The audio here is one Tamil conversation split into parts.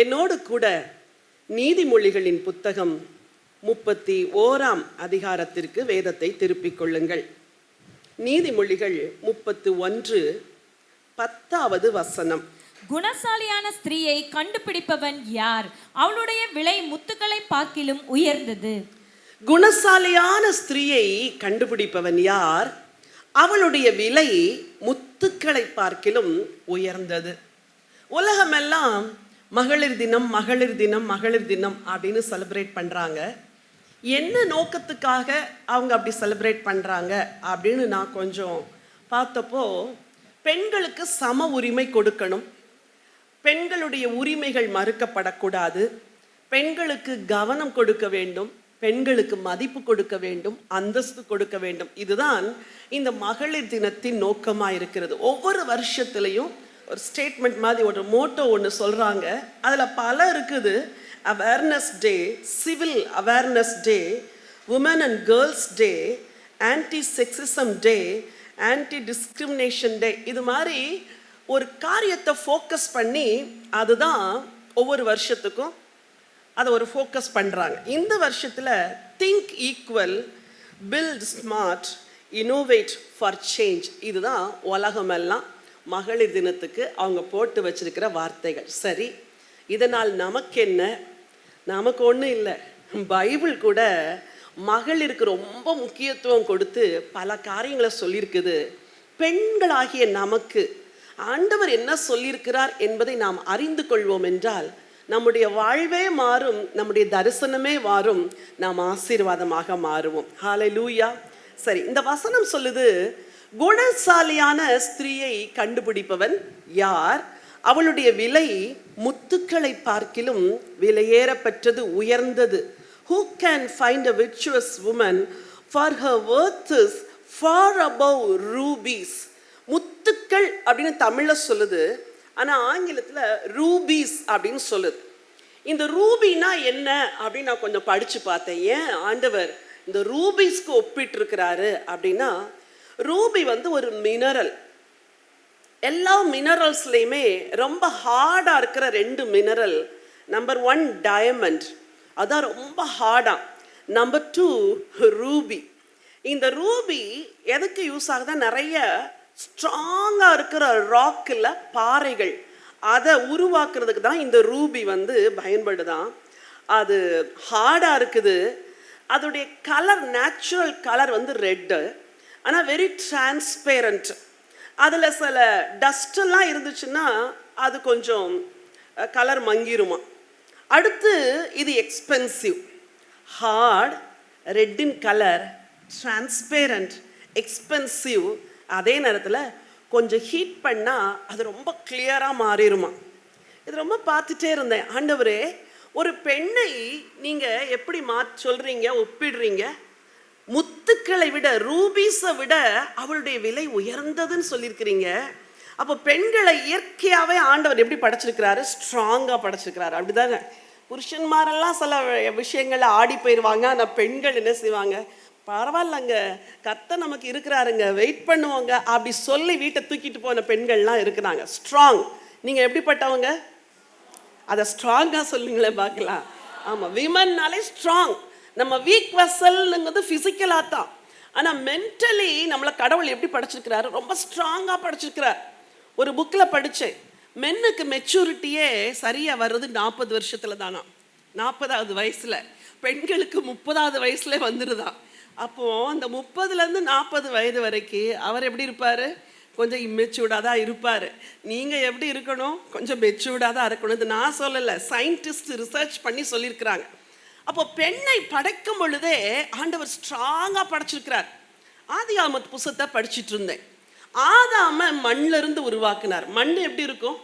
என்னோடு கூட நீதிமொழிகளின் புத்தகம் 31 அதிகாரத்திற்கு வேதத்தை திருப்பிக் கொள்ளுங்கள். நீதிமொழிகள் 31 10வது வசனம். குணசாலியான ஸ்திரீயை கண்டுபிடிப்பவன் யார்? அவளுடைய விலை முத்துக்களை பார்க்கிலும் உயர்ந்தது. குணசாலியான ஸ்திரீயை கண்டுபிடிப்பவன் யார்? அவளுடைய விலை முத்துக்களை பார்க்கிலும் உயர்ந்தது. உலகமெல்லாம் மகளிர் தினம் மகளிர் தினம் மகளிர் தினம் அப்படின்னு செலிப்ரேட் பண்ணுறாங்க. என்ன நோக்கத்துக்காக அவங்க அப்படி செலிப்ரேட் பண்ணுறாங்க அப்படின்னு நான் கொஞ்சம் பார்த்தப்போ, பெண்களுக்கு சம உரிமை கொடுக்கணும், பெண்களுடைய உரிமைகள் மறுக்கப்படக்கூடாது, பெண்களுக்கு கவனம் கொடுக்க வேண்டும், பெண்களுக்கு மதிப்பு கொடுக்க வேண்டும், அந்தஸ்து கொடுக்க வேண்டும். இதுதான் இந்த மகளிர் தினத்தின் நோக்கமாக இருக்கிறது. ஒவ்வொரு வருஷத்துலையும் ஒரு ஸ்டேட்மெண்ட் மாதிரி ஒரு மோட்டோ ஒன்று சொல்கிறாங்க. அதில் பல இருக்குது. Awareness day, civil awareness day, women and girls day, anti sexism day, anti discrimination day. இது மாதிரி ஒரு காரியத்தை ஃபோக்கஸ் பண்ணி அதுதான் ஒவ்வொரு வருஷத்துக்கும் அதை ஒரு ஃபோக்கஸ் பண்ணுறாங்க. இந்த வருஷத்தில் think equal, build smart, innovate for change, இதுதான் உலகமெல்லாம் மகளிர் தினத்துக்கு அவங்க போட்டு வச்சிருக்கிற வார்த்தைகள். சரி, இதனால் நமக்கு என்ன? நமக்கு ஒன்றும் இல்லை. பைபிள் கூட மகளிருக்கு ரொம்ப முக்கியத்துவம் கொடுத்து பல காரியங்களை சொல்லியிருக்குது. பெண்களாகிய நமக்கு ஆண்டவர் என்ன சொல்லியிருக்கிறார் என்பதை நாம் அறிந்து கொள்வோம் என்றால் நம்முடைய வாழ்வே மாறும், நம்முடைய தரிசனமே மாறும், நாம் ஆசீர்வாதமாக மாறுவோம். ஹல்லேலூயா. சரி, இந்த வசனம் சொல்லுது, குணசாலியான ஸ்திரீயை கண்டுபிடிப்பவன் யார்? அவளுடைய விலை முத்துக்களை பார்க்கிலும் விலையேறப்பெற்றது, உயர்ந்தது. Who can find a virtuous woman, for her worth is far above rubies. முத்துக்கள் அப்படின்னு தமிழ்ல சொல்லுது, ஆனா ஆங்கிலத்துல ரூபீஸ் அப்படின்னு சொல்லுது. இந்த ரூபினா என்ன அப்படின்னு நான் கொஞ்சம் படிச்சு பார்த்தேன். ஏன் ஆண்டவர் இந்த ரூபீஸ்க்கு ஒப்பிட்டு இருக்கிறாரு அப்படின்னா, ரூபி ஒரு மினரல். எல்லா மினரல்ஸ்லையுமே ரொம்ப ஹார்டாக இருக்கிற 2 மினரல். நம்பர் 1 டயமண்ட், அதான் ரொம்ப ஹார்டா. Number 2 ruby. இந்த ரூபி எதுக்கு யூஸ் ஆகுதா? நிறைய ஸ்ட்ராங்காக இருக்கிற ராக்கில் பாறைகள் அதை உருவாக்குறதுக்கு தான் இந்த ரூபி பயன்படுதான். அது ஹார்டாக இருக்குது. அதோடைய கலர், நேச்சுரல் கலர் ரெட்டு, ஆனால் வெரி டிரான்ஸ்பேரண்ட். அதில் சில டஸ்டெல்லாம் இருந்துச்சுன்னா அது கொஞ்சம் கலர் மங்கிருமா. அடுத்து இது expensive, hard, red in colour, transparent, expensive. அதே நேரத்தில் கொஞ்சம் ஹீட் பண்ணால் அது ரொம்ப கிளியராக மாறிடுமா. இது ரொம்ப பார்த்துட்டே இருந்தேன். ஆண்டவரே, ஒரு பெண்ணை நீங்கள் எப்படி சொல்கிறீங்க, ஒப்பிடுறீங்க? முத்துக்களை விட, ரூபீஸை விட அவளுடைய விலை உயர்ந்ததுன்னு சொல்லியிருக்கிறீங்க. அப்போ பெண்களை இயற்கையாகவே ஆண்டவர் எப்படி படைச்சிருக்கிறாரு? ஸ்ட்ராங்காக படைச்சிருக்கிறாரு. அப்படிதாங்க. புருஷன்மாரெல்லாம் சில விஷயங்கள்ல ஆடி போயிடுவாங்க, ஆனால் பெண்கள் என்ன செய்வாங்க? பரவாயில்லங்க, கர்த்தர் நமக்கு இருக்கிறாருங்க, வெயிட் பண்ணுவாங்க அப்படி சொல்லி வீட்டை தூக்கிட்டு போன பெண்கள்லாம் இருக்கிறாங்க. ஸ்ட்ராங். நீங்கள் எப்படிப்பட்டவங்க? அதை ஸ்ட்ராங்காக சொல்லுங்களேன் பார்க்கலாம். ஆமாம், விமன்னாலே ஸ்ட்ராங். நம்ம வீக் வெசல்ங்கிறது ஃபிசிக்கலாக தான், ஆனால் மென்டலி நம்மளை கடவுள் எப்படி படைச்சிருக்கிறாரு? ரொம்ப ஸ்ட்ராங்காக படைச்சிருக்கிறார். ஒரு புக்கில் படித்தேன், மென்னுக்கு மெச்சூரிட்டியே சரியாக வர்றது 40 வருஷத்தில் தானா, 40வது வயசில். பெண்களுக்கு 30வது வயசுல வந்துடுதான். அப்போது அந்த 30லேருந்து 40 வயது வரைக்கும் அவர் எப்படி இருப்பார்? கொஞ்சம் இம்மெச்சூர்டாக தான் இருப்பார். நீங்கள் எப்படி இருக்கணும்? கொஞ்சம் மெச்சூர்டாக தான் இருக்கணும். இது நான் சொல்லலை, சயின்டிஸ்ட் ரிசர்ச் பண்ணி சொல்லியிருக்கிறாங்க. அப்போ பெண்ணை படைக்கும் பொழுதே ஆண்டவர் ஸ்ட்ராங்காக படைச்சிருக்கிறார். ஆதியாகமத்து புத்தகத்தை படிச்சுட்டு இருந்தேன். ஆதாம மண்ணிலிருந்து உருவாக்குனார். மண் எப்படி இருக்கும்?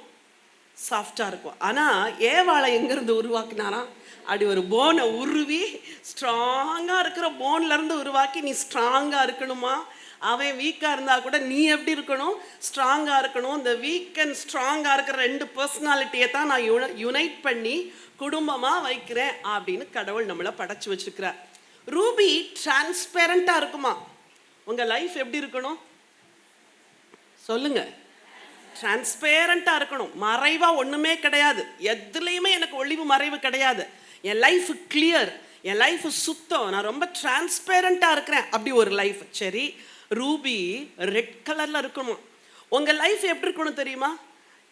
சாஃப்டாக இருக்கும். ஆனால் ஏவாளை எங்கேருந்து உருவாக்குனாராம்? அப்படி ஒரு போனை உருவி ஸ்ட்ராங்காக இருக்கிற போன்லேருந்து உருவாக்கி, நீ ஸ்ட்ராங்காக இருக்கணுமா, அவன் வீக்காக இருந்தால் கூட நீ எப்படி இருக்கணும்? ஸ்ட்ராங்காக இருக்கணும். இந்த வீக் அண்ட் ஸ்ட்ராங்காக இருக்கிற 2 பர்சனாலிட்டியை தான் நான் யுனைட் பண்ணி குடும்பமாக வைக்கிறேன் அப்படின்னு கடவுள் நம்மளை படைச்சி வச்சுருக்கிறார். ரூபி டிரான்ஸ்பேரண்டாக இருக்குமா? உங்கள் லைஃப் எப்படி இருக்கணும் சொல்லுங்க? டிரான்ஸ்பேரண்டா இருக்கணும், மறைவா ஒண்ணுமே கிடையாது, எதுலையுமே எனக்கு ஒளிவு மறைவு கிடையாது, என் லைஃப் கிளியர், என் லைஃப் சுத்தம், நான் ரொம்ப டிரான்ஸ்பேரண்டா இருக்கிறேன், அப்படி ஒரு லைஃப். சரி, ரூபி ரெட் கலர்ல இருக்கணும். உங்க லைஃப் எப்படி இருக்கணும் தெரியுமா?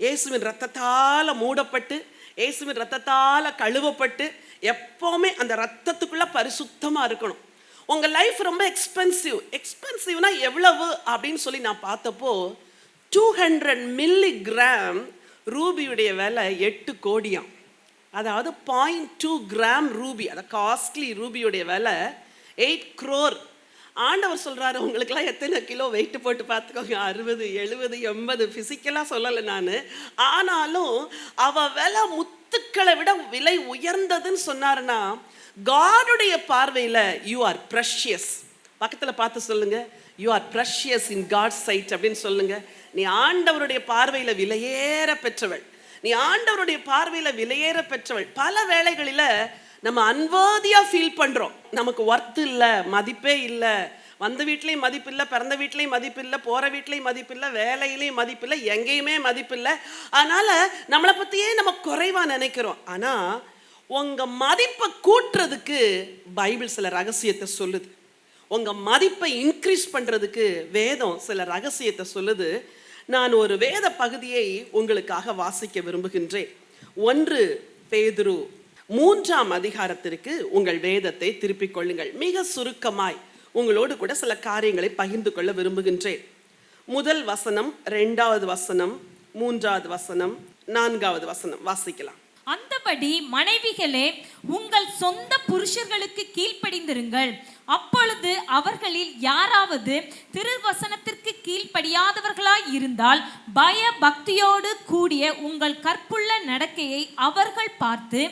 இயேசுவின் ரத்தத்தால மூடப்பட்டு, இயேசுவின் ரத்தத்தால கழுவப்பட்டு, எப்பவுமே அந்த ரத்தத்துக்குள்ள பரிசுத்தமா இருக்கணும். உங்க லைஃப் ரொம்ப எக்ஸ்பென்சிவ்னா எவ்வளவு அப்படின்னு சொல்லி நான் பார்த்தப்போ 200 மில்லிகிராம் ரூபியுடைய விலை 8 கோடியாம். அதாவது 0.2 கிராம் ரூபி, அந்த காஸ்ட்லி ரூபியுடைய விலை 8 crore. ஆண்டவர் சொல்றாரு, உங்களுக்கெல்லாம் எத்தனை கிலோ வெயிட் போட்டு பார்த்துக்கோங்க, 60, 70, 80, பிசிக்கலா சொல்லலை நான். ஆனாலும் அவ விலை முத்துக்களை விட விலை உயர்ந்ததுன்னு சொன்னாருன்னா, காடுடைய பார்வையில் யூ ஆர் ப்ரெஷியஸ். பக்கத்தில் பார்த்து சொல்லுங்க, you are precious in God sight அப்படின்னு சொல்லுங்க. நீ ஆண்டவருடைய பார்வையில் விலையேற பெற்றவள், நீ ஆண்டவருடைய பார்வையில் விலையேற பெற்றவள். பல வேளைகளில் நம்ம அன்வாதியா ஃபீல் பண்றோம், நமக்கு ஒர்த் இல்லை, மதிப்பே இல்லை, வந்த வீட்லேயும் மதிப்பு இல்லை, பிறந்த வீட்லேயும் மதிப்பு இல்லை, போற வீட்லேயும் மதிப்பு இல்லை, வேலையிலையும் மதிப்பு இல்லை, எங்கேயுமே மதிப்பு இல்லை. அதனால நம்மளை பத்தியே நம்ம குறைவா நினைக்கிறோம். ஆனா உங்க மதிப்பை கூட்டுறதுக்கு பைபிள் சில ரகசியத்தை சொல்லுது. உங்க மதிப்பை இன்க்ரீஸ் பண்றதுக்கு வேதம் சில ரகசியத்தை சொல்லுது. நான் ஒரு வேத பகுதியை உங்களுக்காக வாசிக்க விரும்புகின்றேன். 1 பேதுரு 3ஆம் அதிகாரத்திற்கு உங்கள் வேதத்தை திருப்பிக் கொள்ளுங்கள். மிக சுருக்கமாய் உங்களோடு கூட சில காரியங்களை பகிர்ந்து கொள்ள விரும்புகின்றேன். 1 வசனம், 2வது வசனம், 3வது வசனம், 4வது வசனம் வாசிக்கலாம். அந்தபடி மனைவிகளே, உங்கள் சொந்த புருஷர்களுக்கு கீழ்ப்படிந்திருங்கள். அப்பொழுது அவர்களில் யாராவது திருவசனத்திற்கு கீழ்ப்படியாதவர்களாய் இருந்தால் பய பக்தியோடு கூடிய உங்கள் கற்புள்ள நடக்கையை அவர்கள் பார்த்து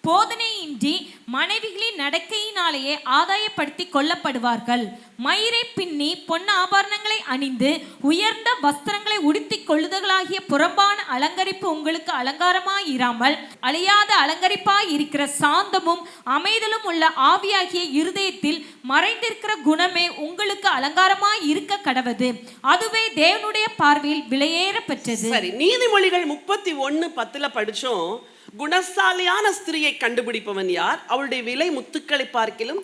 போதனையின்றி மனைவிகளின் நடக்கையினாலேயே ஆதாயப்படுத்தி கொள்ளப்படுவார்கள். மயிரை பின்னி பொன் ஆபரணங்களை அணிந்து உயர்ந்த வஸ்திரங்களை உடுத்திக் கொள்ளுதலாகிய புறம்பான அலங்கரிப்பு உங்களுக்கு அலங்காரமாயிராமல் அழியாத அலங்கரிப்பாய் இருக்கிற சாந்தமும் அமைதலும் உள்ள ஆவியாகிய இருதயத்தில் மறைந்திருக்கிற குணமே உங்களுக்கு அலங்காரமாய் இருக்க கடவது. அதுவே தேவனுடைய பார்வையில் விலையேற பெற்றது. சரி, நீதிமொழிகள் 31:10 படிச்சோம். குணசாலியான ஸ்திரியை கண்டுபிடிப்பவன் யார்? அவளுடைய விலை முத்துக்களை பார்க்கிலும்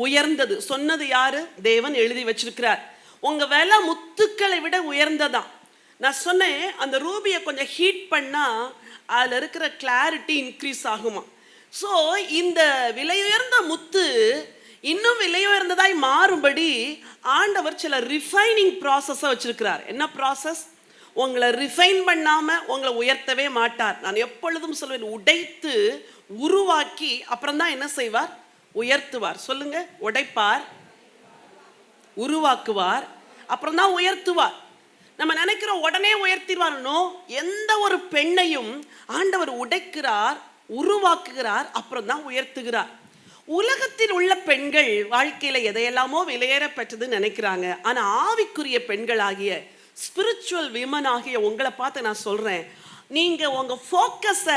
உயர்ந்தது. சொன்னது யாரு? தேவன் எழுதி வச்சிருக்கிறார். உங்க விலை முத்துக்களை விட உயர்ந்ததான். நான் சொன்னேன், அந்த ரூபியை கொஞ்சம் ஹீட் பண்ணா அதுல இருக்கிற கிளாரிட்டி இன்க்ரீஸ் ஆகுமா. ஸோ இந்த விலையுயர்ந்த முத்து இன்னும் விலையுயர்ந்ததாய் மாறும்படி ஆண்டவர் சில ரிஃபைனிங் ப்ராசஸை வச்சிருக்கிறார். என்ன ப்ராசஸ்? உங்களை ரிஃபைன் பண்ணாம உங்களை உயர்த்தவே மாட்டார். நான் எப்பொழுதும் சொல்வேன், உடைத்து உருவாக்கி அப்புறம் தான் என்ன செய்வார்? உயர்த்துவார். சொல்லுங்க, உடைப்பார், உருவாக்குவார், அப்புறம் தான் உயர்த்துவார். நம்ம நினைக்கிறோம் உடனே உயர்த்திடுவார்னோ, எந்த ஒரு பெண்ணையும் ஆண்டவர் உடைக்கிறார், உருவாக்குகிறார், அப்புறம் தான் உயர்த்துகிறார். உலகத்தில் உள்ள பெண்கள் வாழ்க்கையில எதையெல்லாமோ விலையேற பெற்றதுன்னு நினைக்கிறாங்க. ஆனா ஆவிக்குரிய பெண்கள் ஆகிய ஸ்பிரிச்சுவல் விமன் ஆகிய உங்களை பார்த்து நான் சொல்றேன், நீங்க உங்க ஃபோக்கஸை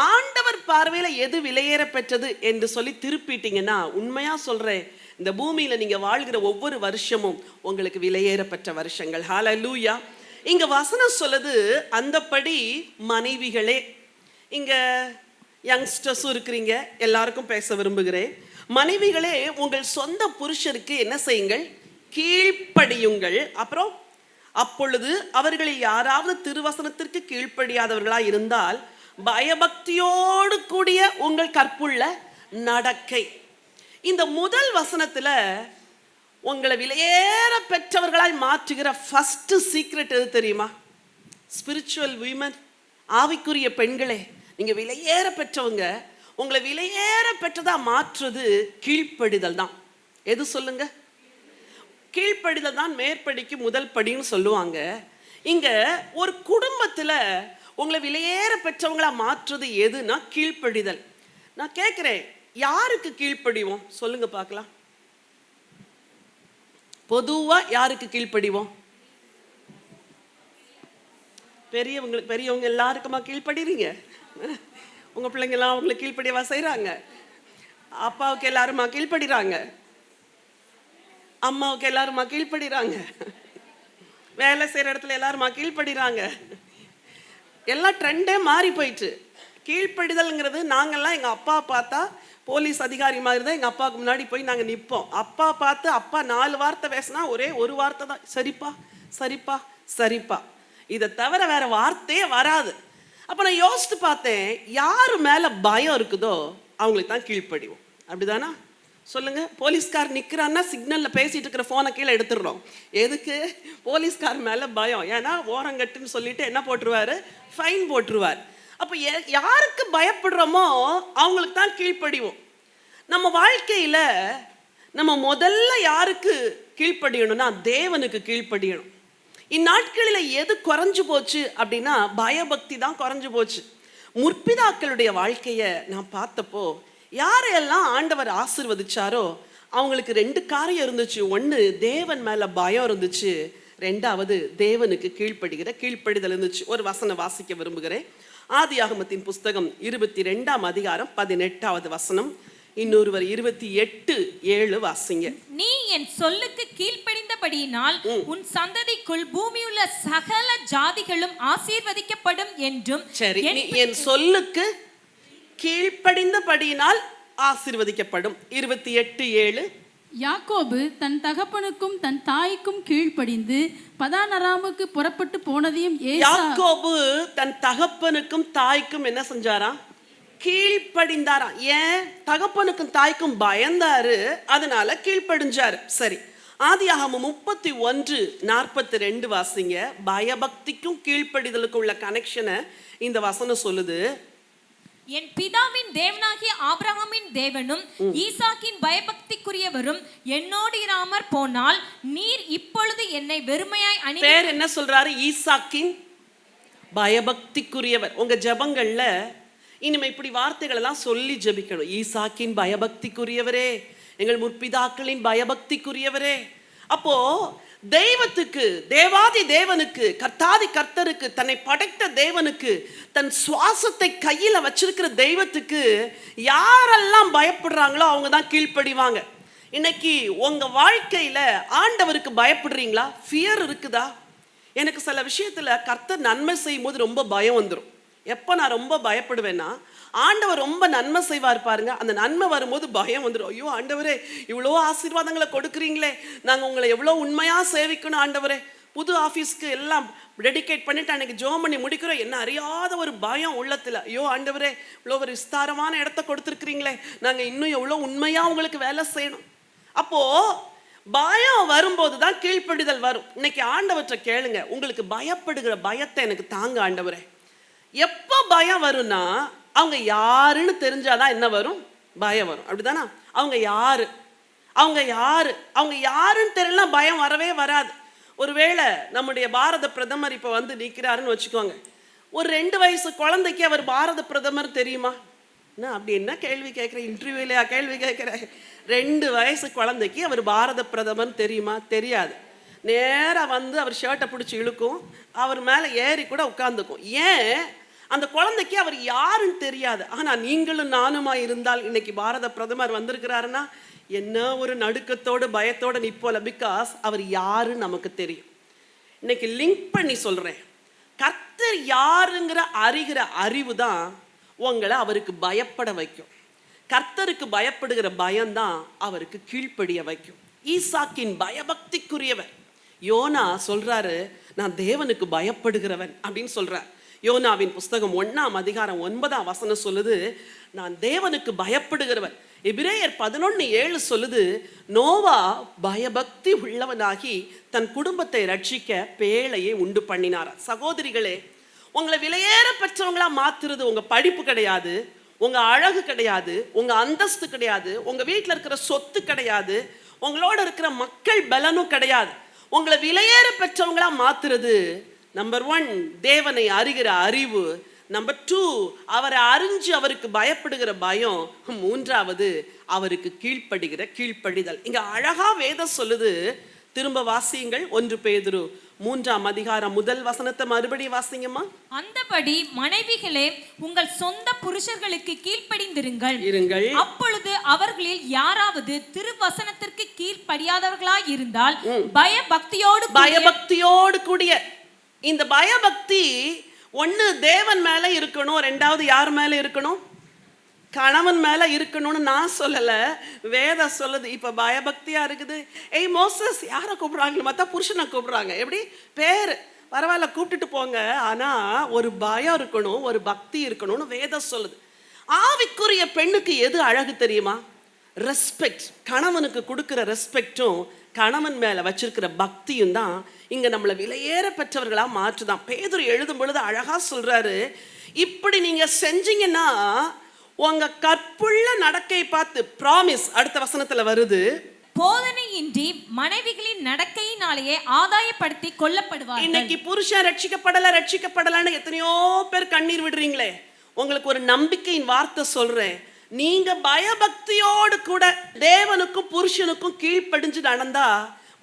ஆண்டவர் பார்வையில எது விலையேற பெற்றது என்று சொல்லி திருப்பிட்டீங்கன்னா, உண்மையா சொல்றேன், இந்த பூமியில நீங்க வாழ்கிற ஒவ்வொரு வருஷமும் உங்களுக்கு விலையேற பெற்ற வருஷங்கள். ஹல்லேலூயா. இங்க வசனம் சொல்லுது, அந்தபடி மனைவிகளே. இங்க யங்ஸ்டர்ஸும் இருக்கிறீங்க, எல்லாருக்கும் பேச விரும்புகிறேன். மனைவிகளே, உங்கள் சொந்த புருஷருக்கு என்ன செய்யுங்கள்? கீழ்ப்படியுங்கள். அப்புறம் அப்பொழுது அவர்களில் யாராவது திருவசனத்திற்கு கீழ்ப்படியாதவர்களா இருந்தால் பயபக்தியோடு கூடிய உங்கள் கற்புள்ள நடக்கை. இந்த முதல் வசனத்துல உங்களை விலையேற பெற்றவர்களாய் மாற்றுகிற ஃபர்ஸ்ட் சீக்ரெட் எது தெரியுமா? ஸ்பிரிச்சுவல் விமன், ஆவிக்குரிய பெண்களே, நீங்க விலையேற பெற்றவங்க. உங்களை விலையேற பெற்றதா மாற்றுறது கீழ்ப்படிதல் தான். எது சொல்லுங்க? கீழ்ப்படிதல் தான் மேற்படிக்கு முதல் படின்னு சொல்லுவாங்க. இங்க ஒரு குடும்பத்துல உங்களை விலையேற பெற்றவங்களா மாற்றுறது எதுனா கீழ்ப்படிதல். நான் கேட்கிறேன், யாருக்கு கீழ்ப்படிவோம் சொல்லுங்க பார்க்கலாம். பொதுவா யாருக்கு கீழ்ப்படிவோம்? பெரியவங்க எல்லாருக்குமா கீழ்ப்படுறீங்க? உங்க பிள்ளைங்க எல்லாம் அவங்களுக்கு கீழ்ப்படியவா செய்யறாங்க? அப்பாவுக்கு எல்லாருமா கீழ்ப்படுறாங்க? அம்மாவுக்கு எல்லாருமா கீழ்ப்படுறாங்க? வேலை செய்யற இடத்துல எல்லாருமா கீழ்ப்படுறாங்க? எல்லாம் ட்ரெண்டே மாறி போயிட்டு. கீழ்ப்படிதல்ங்கிறது நாங்கள்லாம் எங்கள் அப்பா பார்த்தா போலீஸ் அதிகாரி மாதிரி தான் எங்கள் அப்பாவுக்கு முன்னாடி போய் நாங்கள் நிற்போம். அப்பா பார்த்து அப்பா 4 வார்த்தை பேசினா ஒரே ஒரு வார்த்தை தான், சரிப்பா சரிப்பா சரிப்பா. இதை தவிர வேற வார்த்தையே வராது. அப்போ நான் யோசித்து பார்த்தேன், யார் மேலே பயம் இருக்குதோ அவங்களுக்கு தான் கீழ்ப்படிவோம். அப்படிதானா? சொல்லுங்க. போலீஸ்கார் நிற்கிறான்னா சிக்னலில் பேசிட்டு இருக்கிற ஃபோனை கீழே எடுத்துடுறோம். எதுக்கு? போலீஸ்கார் மேலே பயம். ஏன்னா ஓரங்கட்டுன்னு சொல்லிட்டு என்ன போட்டுருவாரு? ஃபைன் போட்டுருவார். அப்போ யாருக்கு பயப்படுறோமோ அவங்களுக்கு தான் கீழ்ப்படிவோம். நம்ம வாழ்க்கையில் நம்ம முதல்ல யாருக்கு கீழ்ப்படியணும்னா தேவனுக்கு கீழ்ப்படியணும். இந்நாட்களில் எது குறைஞ்சு போச்சு அப்படின்னா பயபக்தி தான் குறைஞ்சு போச்சு. முற்பிதாக்களுடைய வாழ்க்கையை நான் பார்த்தப்போ யாரையெல்லாம் ஆண்டவர் ஆசீர்வதிச்சாரோ அவங்களுக்கு 2 காரியம் இருந்துச்சு. ஒன்று, தேவன் மேலே பயம் இருந்துச்சு. 2வது, தேவனுக்கு கீழ்ப்படிதல் இருந்துச்சு. ஒரு வசனம் வாசிக்க விரும்புகிறேன். ஆதியாகமத்தின் புஸ்தகம் 22ஆம் அதிகாரம் 18வது வசனம். இன்னொருவர் 28:7 வாசிங்க. நீ என் சொல்லுக்கு கீழ்ப்படிந்தபடியினால் உன் சந்ததிக்குள் பூமியுள்ள சகல ஜாதிகளும் ஆசீர்வதிக்கப்படும் என்றும். சரி, நீ என் சொல்லுக்கு கீழ்ப்படிந்தபடியினால் ஆசீர்வதிக்கப்படும். 28:7. யாக்கோபு தன் தகப்பனுக்கும் தன் தாய்க்கும் கீழ்ப்படிந்து பதான் அராமுக்கு புறப்பட்டு போனதையும் யாக்கோபு தன் தகப்பனுக்கும் தாய்க்கும் என்ன செஞ்சாராம்? கீழ்ப்படிந்தாராம். ஏன்? தகப்பனுக்கும் தாய்க்கும் பயந்தாரு, அதனால கீழ்ப்படிஞ்சாரு. சரி, ஆதியாகமம் 31:42 வாசிங்க. பயபக்திக்கும் கீழ்ப்படிதலுக்கும் உள்ள கனெக்ஷனை இந்த வசனம் சொல்லுது. என் பிதாவின் தேவனாகிய ஆபிரகாமின் தேவனும் ஈசாக்கின் பயபக்திக்குரியவரும் என்னோடு இராமற் போனால் நீர் இப்பொழுது என்னை வெறுமையாய் பேர் என்ன சொல்றாரு? ஈசாக்கின் பயபக்திக்குரியவர். உங்க ஜெபங்கள்ல இனிமே இப்படி வார்த்தைகள் எல்லாம் சொல்லி ஜெபிக்கணும். ஈசாக்கின் பயபக்திக்குரியவரே, எங்கள் முற்பிதாக்களின் பயபக்திக்குரியவரே. அப்போ தெய்வத்துக்கு, தேவாதி தேவனுக்கு, கர்த்தாதி கர்த்தருக்கு, தன்னை படைத்த தேவனுக்கு, தன் சுவாசத்தை கையில வச்சிருக்கிற தெய்வத்துக்கு யாரெல்லாம் பயப்படுறாங்களோ அவங்க தான் கீழ்ப்படிவாங்க. இன்னைக்கு உங்க வாழ்க்கையில ஆண்டவருக்கு பயப்படுறீங்களா? ஃபியர் இருக்குதா? எனக்கு சில விஷயத்துல கர்த்தர் நன்மை செய்யும் போது ரொம்ப பயம் வந்துடும். எப்போ நான் ரொம்ப பயப்படுவேன்னா, ஆண்டவர் ரொம்ப நன்மை செய்வார் பாருங்க, அந்த நன்மை வரும்போது பயம் வந்துடும். ஐயோ ஆண்டவரே, இவ்வளோ ஆசீர்வாதங்களை கொடுக்குறீங்களே, நாங்கள் உங்களை எவ்வளோ உண்மையாக சேவிக்கணும் ஆண்டவரே. புது ஆஃபீஸ்க்கு எல்லாம் டெடிகேட் பண்ணிட்டு அன்னைக்கு ஜோம் பண்ணி முடிக்கிறோம். என்ன அறியாத ஒரு பயம் உள்ளத்தில். ஐயோ ஆண்டவரே, இவ்வளோ ஒரு விஸ்தாரமான இடத்த கொடுத்துருக்குறீங்களே, நாங்கள் இன்னும் எவ்வளோ உண்மையாக உங்களுக்கு வேலை செய்யணும். அப்போது பயம் வரும்போது தான் கீழ்ப்படிதல் வரும். இன்னைக்கு ஆண்டவற்றை கேளுங்க, உங்களுக்கு பயப்படுகிற பயத்தை எனக்கு தாங்க ஆண்டவரே. எப்போ பயம் வரும்னா, அவங்க யாருன்னு தெரிஞ்சாதான் என்ன வரும்? பயம் வரும். அப்படிதானா? அவங்க யாரு அவங்க யாருன்னு தெரியலாம், பயம் வரவே வராது. ஒருவேளை நம்முடைய பாரத பிரதமர் இப்போ வந்து நிற்கிறாருன்னு வச்சுக்கோங்க. ஒரு 2 வயசு குழந்தைக்கு அவர் பாரத பிரதமர் தெரியுமா? என்ன அப்படி என்ன கேள்வி கேட்குறேன்? இன்டர்வியூலையா கேள்வி கேட்குறேன்? 2 வயசு குழந்தைக்கு அவர் பாரத பிரதமர் தெரியுமா? தெரியாது. நேராக வந்து அவர் ஷர்ட்டை பிடிச்சி இழுக்கும், அவர் மேலே ஏறி கூட உட்காந்துக்கும். ஏன்? அந்த குழந்தைக்கு அவர் யாருன்னு தெரியாது. ஆனால் நீங்களும் நானுமா இருந்தால் இன்னைக்கு பாரத பிரதமர் வந்திருக்கிறாருன்னா என்ன ஒரு நடுக்கத்தோடு பயத்தோடு நிற்போல. பிகாஸ் அவர் யாருன்னு நமக்கு தெரியும். இன்னைக்கு லிங்க் பண்ணி சொல்கிறேன், கர்த்தர் யாருங்கிற அறிகிற அறிவு தான் உங்களை அவருக்கு பயப்பட வைக்கும். கர்த்தருக்கு பயப்படுகிற பயம்தான் அவருக்கு கீழ்ப்படிய வைக்கும். ஈசாக்கின் பயபக்திக்குரியவர். யோனா சொல்றாரு, நான் தேவனுக்கு பயப்படுகிறவன் அப்படின்னு சொல்றார். யோனாவின் புஸ்தகம் 1ஆம் அதிகாரம் 9ஆம் வசனம் சொல்லுது, நான் தேவனுக்கு பயப்படுகிறவன். எபிரேயர் 11:7 சொல்லுது, நோவா பயபக்தி உள்ளவனாகி தன் குடும்பத்தை ரட்சிக்க பேழையை உண்டு பண்ணினார். சகோதரிகளே, உங்களை விலையேற பெற்றவங்களா மாத்துறது உங்க படிப்பு கிடையாது, உங்க அழகு கிடையாது, உங்க அந்தஸ்து கிடையாது, உங்க வீட்டில் இருக்கிற சொத்து கிடையாது, உங்களோட இருக்கிற மக்கள் பலனும் கிடையாது. உங்களை விலையேற பெற்றவங்களா மாத்துறது நம்பர் 1 தேவனை அறிகிற அறிவு, நம்பர் 2 அவரை அறிஞ்சு அவருக்கு பயப்படுகிற பயம், 3வது அவருக்கு கீழ்ப்படுகிற கீழ்ப்படிதல். இங்க அழகா வேதம் சொல்லுது. திரும்ப வாசியுங்கள். 1 பேதுரு 3ஆம் அதிகாரம் 1 வசனத்தை மறுபடியும் வாசிங்கம்மா. அந்தபடி மனைவிகளே, உங்கள் சொந்த புருஷர்களுக்கு கீழ்ப்படிந்திருங்கள். அப்பொழுது அவர்களில் யாராவது திருவசனத்திற்கு கீழ்ப்படியாதவர்களாய் இருந்தால் பயபக்தியோடு கூடிய இந்த பயபக்தி ஒண்ணு தேவன் மேல இருக்கணும், ரெண்டாவது யார் மேல இருக்கணும்? கணவன் மேல இருக்கணும்னு நான் சொல்லல, வேதம் சொல்லுது. இப்ப பயபக்தியா இருக்குது. ஏய் மோசஸ், யாரை கூப்பிடுறாங்க? மத்தா புருஷனை கூப்பிடுறாங்க. எப்படி பேரு பரவாயில்ல, கூப்பிட்டுட்டு போங்க. ஆனா ஒரு பயம் இருக்கணும், ஒரு பக்தி இருக்கணும்னு வேதம் சொல்லுது. ஆவிக்குரிய பெண்ணுக்கு எது அழகு தெரியுமா? ரெஸ்பெக்ட். கணவனுக்கு கொடுக்கிற ரெஸ்பெக்டும் கணவன் மேல வச்சிருக்கிற பக்தியும் தான் இங்க நம்மளை விலையேற பெற்றவர்களா மாற்றுதான். பேதுரு எழுதும் பொழுது அழகா சொல்றாரு, இப்படி நீங்க செஞ்சீங்கன்னா உங்க கற்புள்ள நடக்கை பார்த்து, ப்ராமிஸ் அடுத்த வசனத்துல வருது, போதனையின்றி மனைவிகளின் நடக்கையினாலேயே ஆதாயப்படுத்தி கொல்லப்படுவார்கள். இன்னைக்கு புருஷன் ரட்சிக்கப்படலன்னு எத்தனையோ பேர் கண்ணீர் விடுறீங்களே, உங்களுக்கு ஒரு நம்பிக்கையின் வார்த்தை சொல்றேன். நீங்க பயபக்தியோடு கூட தேவனுக்கும் புருஷனுக்கும் கீழ்ப்படிஞ்சு நடந்தா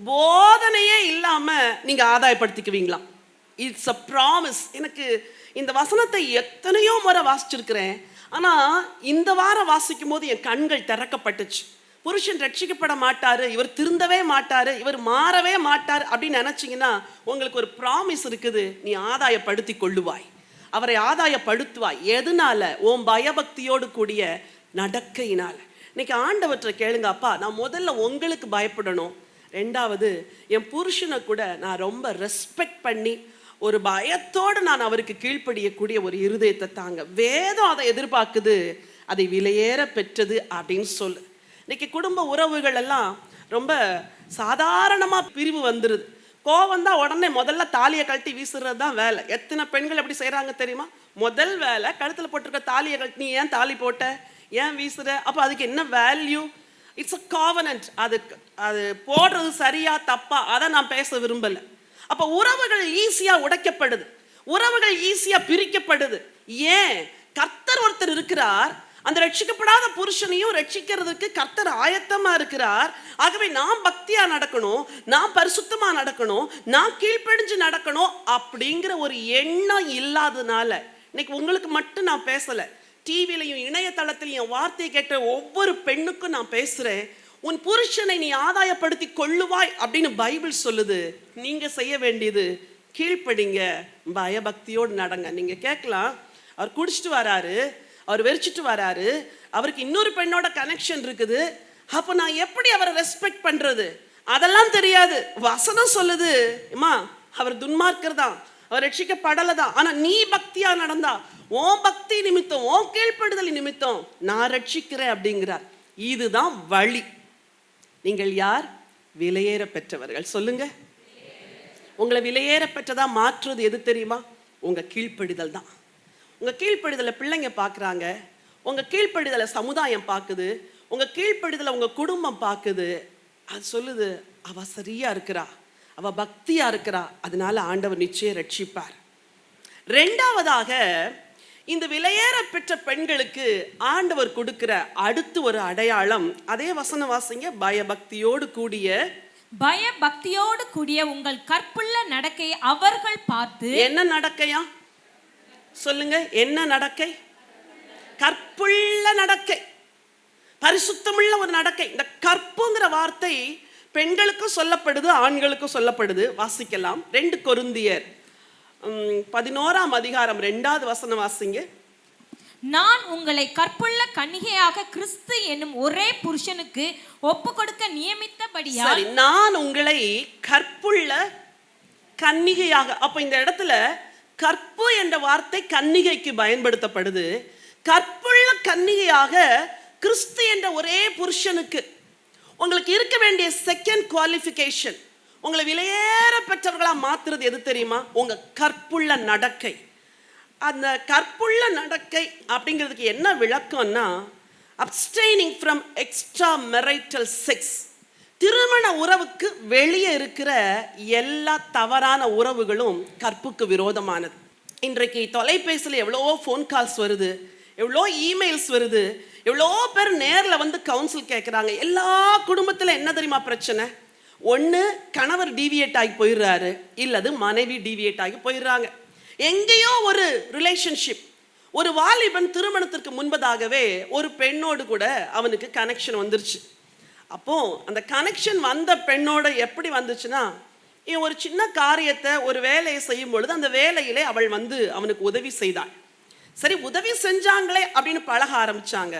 போதனையே இல்லாம நீங்க ஆதாயப்படுத்திக்குவீங்களாம். It's a promise. எனக்கு இந்த வசனத்தை எத்தனையோ முறை வாசிச்சிருக்கிறேன். ஆனா இந்த வாரம் வாசிக்கும் போது என் கண்கள் திறக்கப்பட்டுச்சு. புருஷன் ரட்சிக்கப்பட மாட்டாரு, இவர் திருந்தவே மாட்டாரு, இவர் மாறவே மாட்டார் அப்படின்னு நினைச்சீங்கன்னா உங்களுக்கு ஒரு ப்ராமிஸ் இருக்குது. நீ ஆதாயப்படுத்தி கொள்ளுவாய், அவரை ஆதாயப்படுத்துவாய். எதனால? உன் பயபக்தியோடு கூடிய நடக்கையினால. இன்னைக்கு ஆண்டவற்றை கேளுங்க, அப்பா நான் முதல்ல உங்களுக்கு பயப்படணும், ரெண்டாவது என் புருஷனை கூட நான் ரொம்ப ரெஸ்பெக்ட் பண்ணி ஒரு பயத்தோடு நான் அவருக்கு கீழ்ப்படியக்கூடிய ஒரு இருதயத்தை தாங்க. வேதம் அதை எதிர்பார்க்குது, அதை விலையேற பெற்றது அப்படின்னு சொல்லு. இன்னைக்கு குடும்ப உறவுகள் எல்லாம் ரொம்ப சாதாரணமாக பிரிவு வந்துடுது. கோவம் தான் உடனே முதல்ல தாலியை கழட்டி வீசுறது தான் வேலை. எத்தனை பெண்கள் எப்படி செய்கிறாங்க தெரியுமா? முதல் வேலை கழுத்தில் போட்டிருக்க தாலியை கழட்டி, நீ ஏன் தாலி போட்ட, ஏன் வீசுற, அப்போ அதுக்கு என்ன வேல்யூ? It's a covenant. அது போடுறது சரியா தப்பா அதை நான் பேச விரும்பலை. அப்போ உறவுகள் ஈஸியா உடைக்கப்படுது, உறவுகள் ஈஸியா பிரிக்கப்படுது. ஏன்? கர்த்தர் ஒருத்தர் இருக்கிறார், அந்த ரட்சிக்கப்படாத புருஷனையும் ரட்சிக்கிறதுக்கு கர்த்தர் ஆயத்தமா இருக்கிறார். ஆகவே நான் பக்தியா நடக்கணும், நான் பரிசுத்தமா நடக்கணும், நான் கீழ்ப்படிஞ்சு நடக்கணும் அப்படிங்கிற ஒரு எண்ணம் இல்லாதனால இன்னைக்கு உங்களுக்கு மட்டும் நான் பேசல, டிவிலையும் இணையதளத்திலையும் வார்த்தையை கேட்ட ஒவ்வொரு பெண்ணுக்கும் நான் பேசுறேன். உன் புருஷனை நீ ஆதாயப்படுத்தி கொள்ளுவாய் அப்படின்னு பைபிள் சொல்லுது. நீங்க செய்ய வேண்டியது கீழ்ப்படிங்க, பயபக்தியோடு நடங்க. நீங்க கேட்கலாம், அவர் குடிச்சிட்டு வராரு, அவர் வெறிச்சிட்டு வராரு, அவருக்கு இன்னொரு பெண்ணோட கனெக்ஷன் இருக்குது, அப்போ நான் எப்படி அவரை ரெஸ்பெக்ட் பண்றது? அதெல்லாம் தெரியாது. வசனம் சொல்லுது, அம்மா அவர் துன்மார்க்கர் தான், அவர் ரட்சிக்கப்படலை தான், ஆனா நீ பக்தியா நடந்தா உன் பக்தி நிமித்தம், உன் கீழ்ப்படுதல் நிமித்தம் நான் ரட்சிக்கிறேன் அப்படிங்கிறார். இதுதான் வழி. நீங்கள் யார்? விலையேற பெற்றவர்கள். சொல்லுங்க, உங்களை விலையேற பெற்றதா மாற்றுறது எது தெரியுமா? உங்க கீழ்ப்படிதல் தான். உங்க கீழ்ப்படிதலை பிள்ளைங்க பார்க்குறாங்க, உங்க கீழ்ப்படிதலை சமுதாயம் பார்க்குது, உங்க கீழ்ப்படிதலை உங்க குடும்பம் பார்க்குது. அது சொல்லுது, அவ சரியா இருக்கிறா, அவ பக்தியா இருக்கிறா, அதனால ஆண்டவர் நிச்சயம் ரட்சிப்பார். ரெண்டாவதாக, இந்த விலையேற பெற்ற பெண்களுக்கு ஆண்டவர் கொடுக்கிற அடுத்து ஒரு அடையாளம், அதே வசன வாசிங்க, பயபக்தியோடு கூடிய உங்கள் கற்புள்ள நடக்கை அவர்கள் பார்த்து. என்ன நடக்கையா? சொல்லுங்க, என்ன நடக்கை? கற்புள்ள நடக்கை, பரிசுத்தமுள்ள ஒரு நடக்கை. இந்த கற்புங்கிற வார்த்தை பெண்களுக்கும் சொல்லப்படுது, ஆண்களுக்கும் சொல்லப்படுது. வாசிக்கலாம், 2 கொரிந்தியர் 11ஆம் அதிகாரம் 2வது வசனம் வாசிங்க. நான் உங்களை கற்புள்ள கன்னிகையாக கிறிஸ்து என்னும் ஒரே புருஷனுக்கு ஒப்பு கொடுக்க நியமித்தபடியால். சரி, நான் உங்களை கற்புள்ள கன்னிகையாக. அப்ப இந்த இடத்துல கற்பு என்ற வார்த்தை கன்னிகைக்கு பயன்படுத்தப்படுது. கற்புள்ள கன்னிகையாக கிறிஸ்து என்ற ஒரே புருஷனுக்கு. உங்களுக்கு இருக்க வேண்டிய செகண்ட் குவாலிஃபிகேஷன், உங்களை விலையேற பெற்றவர்களா மாத்துறது எது தெரியுமா? உங்க கற்புள்ள நடக்கை. அந்த கற்புள்ள நடக்கை அப்படிங்கிறதுக்கு என்ன விளக்கம்னா, அப்ஸ்டைனிங் ஃப்ரம் எக்ஸ்ட்ரா மெரைட்டல் செக்ஸ். திருமண உறவுக்கு வெளியே இருக்கிற எல்லா தவறான உறவுகளும் கற்புக்கு விரோதமானது. இன்றைக்கு தொலைபேசியில் எவ்வளோ ஃபோன் கால்ஸ் வருது, எவ்வளோ இமெயில்ஸ் வருது, எவ்வளோ பேர் நேரில் வந்து கவுன்சில் கேட்குறாங்க. எல்லா குடும்பத்தில் என்ன தெரியுமா பிரச்சனை? ஒன்று கணவர் டீவியேட் ஆகி போயிடுறாரு, இல்லது மனைவி டீவியேட் ஆகி போயிடுறாங்க. எங்கேயோ ஒரு ரிலேஷன்ஷிப், ஒரு வாலிபன் திருமணத்திற்கு முன்பதாகவே ஒரு பெண்ணோடு கூட அவனுக்கு கனெக்ஷன் வந்துருச்சு. அப்போ அந்த கனெக்ஷன் வந்த பெண்ணோட எப்படி வந்துச்சுன்னா, இவன் ஒரு சின்ன காரியத்தை, ஒரு வேலையை செய்யும் பொழுது அந்த வேலையிலே அவள் வந்து அவனுக்கு உதவி செய்தாள். சரி, உதவி செஞ்சாங்களே அப்படின்னு பழக ஆரம்பிச்சாங்க.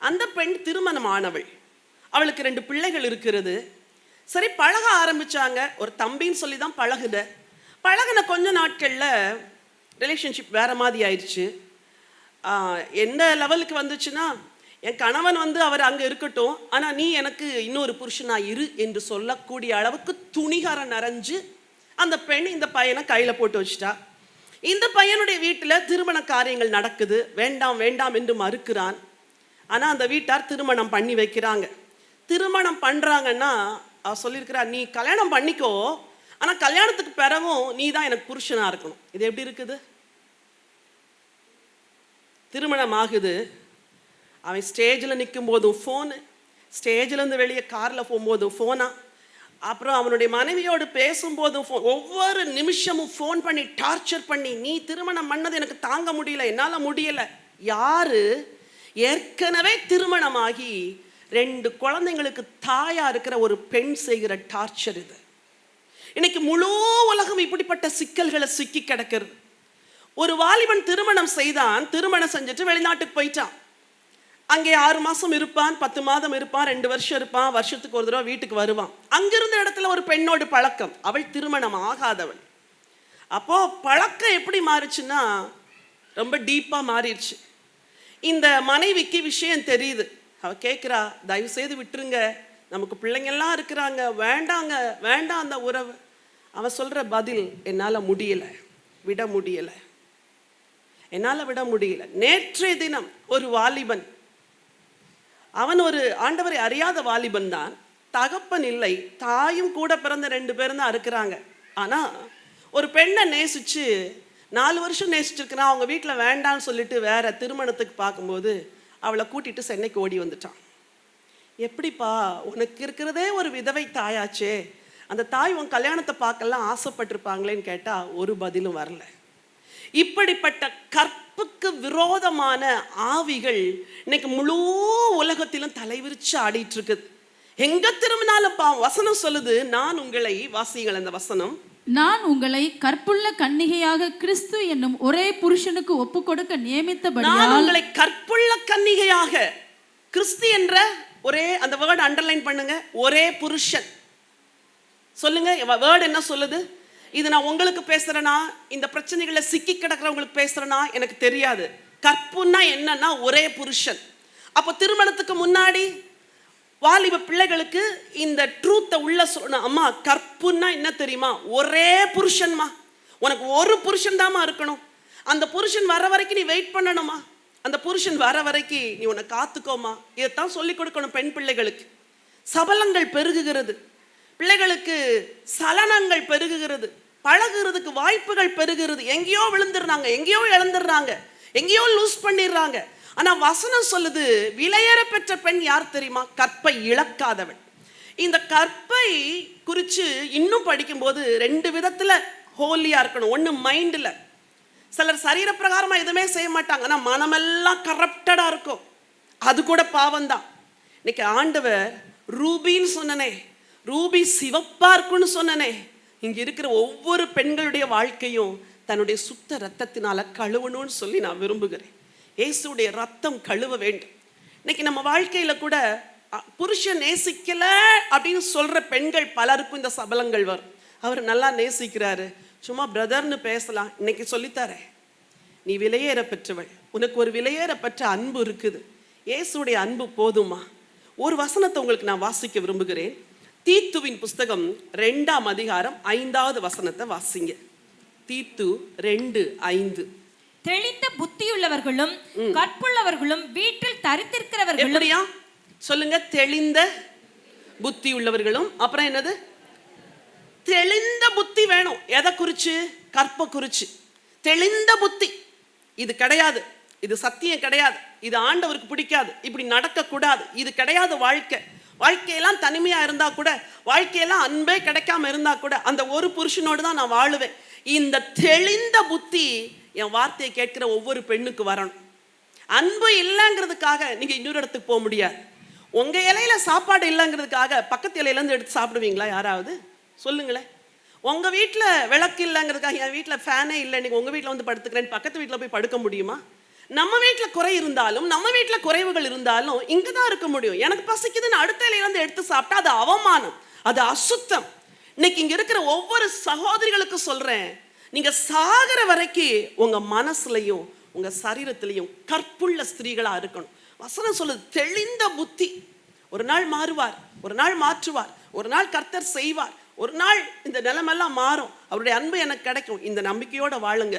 அந்த பெண் திருமணமானவள், அவளுக்கு 2 பிள்ளைகள் இருக்கிறது. சரி, பழக ஆரம்பிச்சாங்க. ஒரு தம்பின்னு சொல்லி தான் பழகுன கொஞ்ச நாட்கள்ல ரிலேஷன்ஷிப் வேற மாதிரி ஆயிடுச்சு. எந்த லெவலுக்கு வந்துச்சுன்னா, என் கணவன் வந்து அவர் அங்கே இருக்கட்டும், ஆனால் நீ எனக்கு இன்னொரு புருஷனா இரு என்று சொல்லக்கூடிய அளவுக்கு துணிகரம் நிறைஞ்சு அந்த பெண் இந்த பையனை கையில் போட்டு வச்சுட்டா. இந்த பையனுடைய வீட்டில் திருமண காரியங்கள் நடக்குது. வேண்டாம் வேண்டாம் என்று மறுக்கிறான். ஆனால் அந்த வீட்டார் திருமணம் பண்ணி வைக்கிறாங்க. திருமணம் பண்ணுறாங்கன்னா அவ சொல்லியிருக்கிறா, நீ கல்யாணம் பண்ணிக்கோ, ஆனால் கல்யாணத்துக்கு பிறகும் நீ தான் எனக்கு புருஷனாக இருக்கணும். இது எப்படி இருக்குது? திருமணம் ஆகுது. அவன் ஸ்டேஜில் நிற்கும் போதும் ஃபோனு, ஸ்டேஜிலேருந்து வெளியே காரில் போகும்போதும் ஃபோனா, அப்புறம் அவனுடைய மனைவியோடு பேசும்போதும் ஃபோன், ஒவ்வொரு நிமிஷமும் ஃபோன் பண்ணி டார்ச்சர் பண்ணி, நீ திருமணம் பண்ணது எனக்கு தாங்க முடியல, என்னால் முடியலை. யாரு? ஏற்கனவே திருமணமாகி 2 குழந்தைங்களுக்கு தாயா இருக்கிற ஒரு பெண் செய்கிற டார்ச்சர் இது. இன்னைக்கு முழு உலகம் இப்படிப்பட்ட சிக்கல்களை சிக்கி கிடக்கிறது. ஒரு வாலிபன் திருமணம் செய்தான். திருமணம் செஞ்சுட்டு வெளிநாட்டுக்கு போயிட்டான். அங்கே 6 மாதம் இருப்பான், 10 மாதம் இருப்பான், 2 வருஷம் இருப்பான். வருஷத்துக்கு ஒரு தடவை வீட்டுக்கு வருவான். அங்கிருந்த இடத்துல ஒரு பெண்ணோடு பழக்கம். அவள் திருமணம் ஆகாதவள். அப்போ பழக்கம் எப்படி மாறிச்சுன்னா ரொம்ப டீப்பாக மாறிடுச்சு. இந்த மனைவிக்கு விஷயம் தெரியுது. அவ கேட்குறா, தயவு செய்து விட்டுருங்க, நமக்கு பிள்ளைங்கள்லாம் இருக்கிறாங்க, வேண்டாங்க, வேண்டாம் அந்த உறவு. அவன் சொல்கிற பதில், என்னால் முடியலை, விட முடியலை, என்னால் விட முடியல. நேற்றைய தினம் ஒரு வாலிபன், அவன் ஒரு ஆண்டவரை அறியாத வாலிபன் தான், தகப்பன் இல்லை, தாயும் கூட பிறந்த 2 பேரும் தான் இருக்கிறாங்க. ஆனால் ஒரு பெண்ணை நேசிச்சு 4 வருஷம் நேசிச்சிருக்கிறான். அவங்க வீட்டில் வேண்டான்னு சொல்லிட்டு வேற திருமணத்துக்கு பார்க்கும்போது அவளை கூட்டிட்டு சென்னைக்கு ஓடி வந்துட்டான். எப்படிப்பா, உனக்கு இருக்கிறதே ஒரு விதவை தாயாச்சே, அந்த தாய் உன் கல்யாணத்தை பார்க்கலாம் ஆசைப்பட்டிருப்பாங்களேன்னு கேட்டால் ஒரு பதிலும் வரல. இப்படிப்பட்ட கற்புக்கு விரோதமான ஆவிகள் இன்னைக்கு முழு உலகத்திலும் தலைவிரிச்சு ஆடிட்டு இருக்குது. எங்க திரும்பினாலும் வசனம் சொல்லுது, நான் உங்களை, வாசியுங்கள் அந்த வசனம், நான் உங்களை கற்புள்ள கன்னிகையாக கிறிஸ்து என்னும் ஒரே புருஷனுக்கு ஒப்பு கொடுக்க நியமித்தபடியால், நான் உங்களை கற்புள்ள கன்னிகையாக, கிறிஸ்து என்ற ஒரே, அந்த வேர்டு அண்டர்லைன் பண்ணுங்க, ஒரே புருஷன். சொல்லுங்க, வேர்டு என்ன சொல்லுது? இது நான் உங்களுக்கு பேசுறேனா, இந்த பிரச்சனைகளை சிக்கி கிடக்கிறவங்களுக்கு பேசுறேனா எனக்கு தெரியாது. கற்புன்னா என்னன்னா ஒரே புருஷன். அப்போ திருமணத்துக்கு முன்னாடி வாலிப பிள்ளைகளுக்கு இந்த ட்ரூத்தை உள்ள சொன்ன, அம்மா கற்புன்னா என்ன தெரியுமா? ஒரே புருஷன்மா, உனக்கு ஒரு புருஷன் தாமா இருக்கணும். அந்த புருஷன் வர வரைக்கும் நீ வெயிட் பண்ணணுமா, அந்த புருஷன் வர வரைக்கும் நீ உன்னை காத்துக்கோமா. இதைத்தான் சொல்லிக் கொடுக்கணும் பெண் பிள்ளைகளுக்கு. சபலங்கள் பெருகுகிறது, பிள்ளைகளுக்கு சலனங்கள் பெருகுகிறது, பழகுறதுக்கு வாய்ப்புகள் பெருகிறது. எங்கேயோ விழுந்துடுறாங்க, எங்கேயோ இழந்துடுறாங்க, எங்கேயோ லூஸ் பண்ணிடுறாங்க. ஆனா வசனம் சொல்லுது, விலையேற பெற்ற பெண் யார் தெரியுமா? கற்பை இழக்காதவள். இந்த கற்பை குறித்து இன்னும் படிக்கும்போது 2 விதத்துல ஹோலியா இருக்கணும். ஒன்று மைண்டில், சிலர் சரீர பிரகாரமா எதுவுமே செய்ய மாட்டாங்க, ஆனால் மனமெல்லாம் கரப்டடா இருக்கும், அது கூட பாவம்தான். இன்னைக்கு ஆண்டவர் ரூபின்னு சொன்னனே, ரூபி சிவப்பா இருக்குன்னு சொன்னனே, இங்க இருக்கிற ஒவ்வொரு பெண்களுடைய வாழ்க்கையும் தன்னுடைய சுத்த ரத்தத்தினால கழுவணும்னு சொல்லி நான் விரும்புகிறேன். இயேசுடைய ரத்தம் கழுவ வேண்டும். இன்னைக்கு நம்ம வாழ்க்கையில கூட புருஷன் நேசிக்கல அப்படின்னு சொல்ற பெண்கள் பலருக்கும் இந்த சபலங்கள் வரும். அவர் நல்லா நேசிக்கிறாரு, சும்மா பிரதர்னு பேசலாம். இன்னைக்கு சொல்லித்தரேன், நீ விலையேற பெற்றவள், உனக்கு ஒரு விலையேற பெற்ற அன்பு இருக்குது. இயேசுடைய அன்பு போதுமா? ஒரு வசனத்தை உங்களுக்கு நான் வாசிக்க விரும்புகிறேன். தீத்துவின் புஸ்தகம் 2ஆம் அதிகாரம் 5வது வசனத்தை வாசிங்க. தீத்து 2:5. தெளிந்த புத்தியுள்ளவர்களும் கற்புள்ளவர்களும் வீட்டில் தரித்திருக்கிறவர்களும். எப்படியா சொல்லுங்க? தெளிந்த புத்தி உள்ளவர்களும். அப்புறம் என்னது? தெளிந்த புத்தி வேணும். எதை குறிச்சு? கற்பை குறிச்சு. தெளிந்த புத்தி. இது கிடையாது, இது சத்தியம் கிடையாது, இது ஆண்டவருக்கு பிடிக்காது, இப்படி நடக்கக்கூடாது, இது கிடையாது வாழ்க்கை. வாழ்க்கையெல்லாம் தனிமையா இருந்தா கூட, வாழ்க்கையெல்லாம் அன்பே கிடைக்காம இருந்தா கூட, அந்த ஒரு புருஷனோடு தான் நான் வாழுவேன். இந்த தெளிந்த புத்தி என் வார்த்தையை கேட்கிற ஒவ்வொரு பெண்ணுக்கு வரணும். அன்பு இல்லைங்கிறதுக்காக நீங்க இன்னொரு இடத்துக்கு போக முடியாது. உங்க இலையில சாப்பாடு இல்லைங்கிறதுக்காக பக்கத்து இலையிலேருந்து எடுத்து சாப்பிடுவீங்களா? யாராவது சொல்லுங்களேன். உங்க வீட்டுல விளக்கு இல்லைங்கிறதுக்காக என் வீட்டுல ஃபேனே இல்லை, இன்னைக்கு உங்க வீட்டுல வந்து படுத்துக்கிறேன் பக்கத்து வீட்டுல போய் படுக்க முடியுமா? நம்ம வீட்டுல குறை இருந்தாலும், நம்ம வீட்டுல குறைவுகள் இருந்தாலும் இங்கதான் இருக்க முடியும். எனக்கு பசிக்குதுன்னு அடுத்த இலையில வந்து எடுத்து சாப்பிட்டா அது அவமானம், அது அசுத்தம். இன்னைக்கு இங்க இருக்கிற ஒவ்வொரு சகோதரிகளுக்கு சொல்றேன், நீங்க சாகிற வரைக்கும் உங்க மனசுலையும் உங்க சரீரத்திலையும் கற்புள்ள ஸ்திரீகளா இருக்கணும். வசனம் சொல்லுது, தெளிந்த புத்தி. ஒரு நாள் மாறுவார், ஒரு நாள் மாற்றுவார், ஒரு நாள் கர்த்தர் செய்வார், ஒரு நாள் இந்த நிலைமெல்லாம் மாறும், அவருடைய அன்பு எனக்கு கிடைக்கும். இந்த நம்பிக்கையோட வாழுங்க.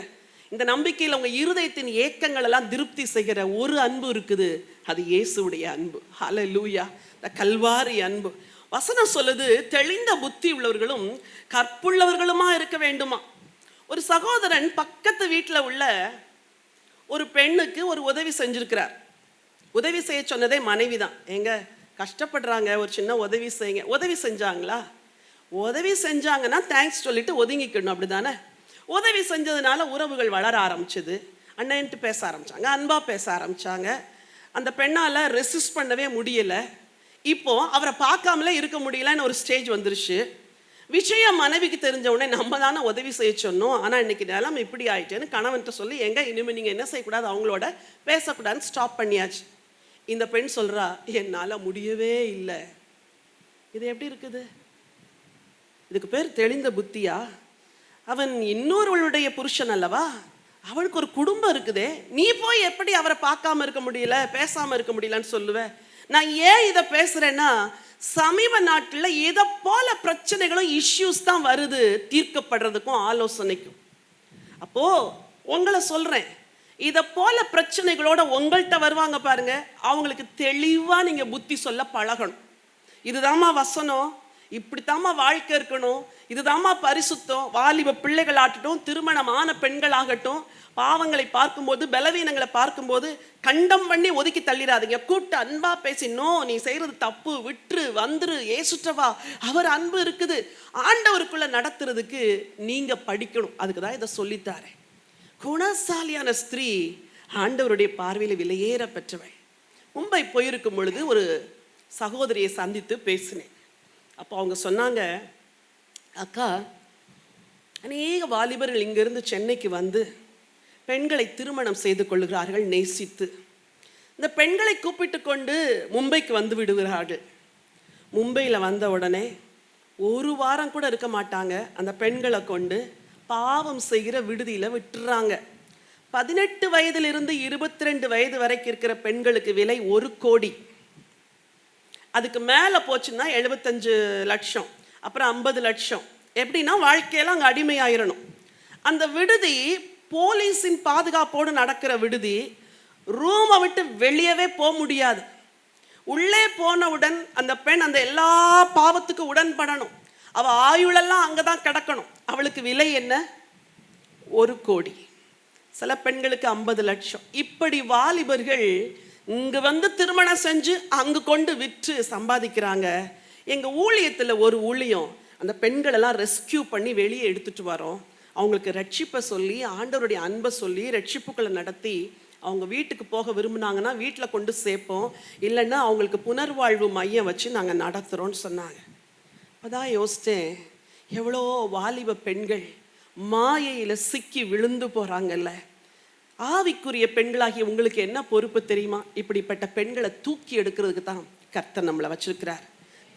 இந்த நம்பிக்கையில் உங்க இருதயத்தின் ஏக்கங்கள் எல்லாம் திருப்தி செய்கிற ஒரு அன்பு இருக்குது, அது இயேசுடைய அன்பு. ஹல்லேலூயா, இந்த கல்வாரி அன்பு. வசனம் சொல்லுது, தெளிந்த புத்தி உள்ளவர்களும் கற்புள்ளவர்களுமா இருக்க வேண்டுமா. ஒரு சகோதரன் பக்கத்து வீட்டில் உள்ள ஒரு பெண்ணுக்கு ஒரு உதவி செஞ்சிருக்கிறார். உதவி செய்ய சொன்னதே மனைவி தான். எங்க கஷ்டப்படுறாங்க, ஒரு சின்ன உதவி செய்யுங்க. உதவி செஞ்சாங்களா? உதவி செஞ்சாங்கன்னா தேங்க்ஸ் சொல்லிட்டு ஒதுங்கிக்கணும், அப்படிதானே? உதவி செஞ்சதுனால உறவுகள் வளர ஆரம்பிச்சது. அண்ணன்ட்டு பேச ஆரம்பிச்சாங்க, அன்பா பேச ஆரம்பிச்சாங்க. அந்த பெண்ணால ரெசிஸ்ட் பண்ணவே முடியல. இப்போ அவரை பார்க்காமலே இருக்க முடியலன்னு ஒரு ஸ்டேஜ் வந்துருச்சு. விஷயம் மனைவிக்கு தெரிஞ்ச உடனே நம்ம தானே உதவி செய்ய சொன்னோம், ஆனால் இன்னைக்கு நிலைமை இப்படி ஆயிட்டேன்னு கணவன்கிட்ட சொல்லி, எங்க இனிமேல் நீங்கள் என்ன செய்யக்கூடாது, அவங்களோட பேசக்கூடாதுன்னு ஸ்டாப் பண்ணியாச்சு. இந்த பெண் சொல்றா, என்னால் முடியவே இல்லை. இது எப்படி இருக்குது? இதுக்கு பேர் தெளிந்த புத்தியா? அவன் இன்னொருவளுடைய புருஷன் அல்லவா, அவளுக்கு ஒரு குடும்பம் இருக்குதே, நீ போய் எப்படி அவரை பார்க்காம இருக்க முடியல, பேசாம இருக்க முடியலன்னு சொல்லுவேன். நான் ஏன் இதை பேசுறேன்னா, சமீப நாட்டில் இதை போல பிரச்சனைகளும் இஷ்யூஸ் தான் வருது தீர்க்கப்படுறதுக்கும் ஆலோசனைக்கும். அப்போ உங்களை சொல்றேன், இதை போல பிரச்சனைகளோட உங்கள்கிட்ட வருவாங்க பாருங்க, அவங்களுக்கு தெளிவா நீங்க புத்தி சொல்ல பழகணும். இதுதாம்மா வசனம், இப்படித்தாம்மா வாழ்க்கை இருக்கணும், இதுதாம்மா பரிசுத்தம். வாலிப பிள்ளைகள் ஆகட்டும், திருமணமான பெண்கள் ஆகட்டும், பாவங்களை பார்க்கும்போது, பலவீனங்களை பார்க்கும்போது கண்டம் பண்ணி ஒதுக்கி தள்ளிடாதீங்க. கூப்பிட்டு அன்பா பேசி, நோ நீ செய்யறது தப்பு, விட்டுரு, வந்துரு, ஏசுற்றவா, அவர் அன்பு இருக்குது. ஆண்டவருக்குள்ள நடத்துறதுக்கு நீங்க படிக்கணும். அதுக்கு தான் இதை சொல்லித்தாரேன். குணசாலியான ஸ்திரீ ஆண்டவருடைய பார்வையில் விலையேற பெற்றவள். மும்பை போயிருக்கும் பொழுது ஒரு சகோதரியை சந்தித்து பேசினேன். அப்போ அவங்க சொன்னாங்க, அக்கா, அநேக வாலிபர்கள் இங்கிருந்து சென்னைக்கு வந்து பெண்களை திருமணம் செய்து கொள்கிறார்கள் நேசித்து. இந்த பெண்களை கூப்பிட்டு கொண்டு மும்பைக்கு வந்து விடுகிறார்கள். மும்பையில் வந்த உடனே ஒரு வாரம் கூட இருக்க மாட்டாங்க, அந்த பெண்களை கொண்டு பாவம் செய்கிற விடுதியில் விட்டுறாங்க. 18 வயதிலிருந்து 22 வயது வரைக்கும் இருக்கிற பெண்களுக்கு விலை 1 கோடி. அதுக்கு மேலே போச்சுன்னா 75 லட்சம், அப்புறம் 50 லட்சம். எப்படின்னா வாழ்க்கையெல்லாம் அங்கே அடிமையாயிரணும். அந்த விடுதி போலீஸின் பாதுகாப்போடு நடக்கிற விடுதி. ரூமை விட்டு வெளியவே போக முடியாது. உள்ளே போனவுடன் அந்த பெண் அந்த எல்லா பாவத்துக்கும் உடன்படணும். அவள் ஆயுளெல்லாம் அங்கே தான் கிடக்கணும். அவளுக்கு விலை என்ன? 1 கோடி. சில பெண்களுக்கு 50 லட்சம். இப்படி வாலிபர்கள் இங்கு வந்து திருமணம் செஞ்சு அங்கு கொண்டு விற்று சம்பாதிக்கிறாங்க. எங்கள் ஊழியத்தில் ஒரு ஊழியம், அந்த பெண்களெல்லாம் ரெஸ்கியூ பண்ணி வெளியே எடுத்துட்டு வரோம். அவங்களுக்கு ரட்சிப்பை சொல்லி, ஆண்டவருடைய அன்பை சொல்லி, ரட்சிப்புக்களை நடத்தி அவங்க வீட்டுக்கு போக விரும்பினாங்கன்னா வீட்டில் கொண்டு சேர்ப்போம், இல்லைன்னா அவங்களுக்கு புனர்வாழ்வு மையம் வச்சு நாங்கள் நடத்துகிறோன்னு சொன்னாங்க. அப்போதான் யோசித்தேன், எவ்வளோ வாலிப பெண்கள் மாயையில் சிக்கி விழுந்து போகிறாங்கல்ல. ஆவிக்குரிய பெண்களாகிய உங்களுக்கு என்ன பொறுப்பு தெரியுமா? இப்படிப்பட்ட பெண்களை தூக்கி எடுக்கிறதுக்கு தான் கர்த்தர் நம்மளை வச்சிருக்கிறார்.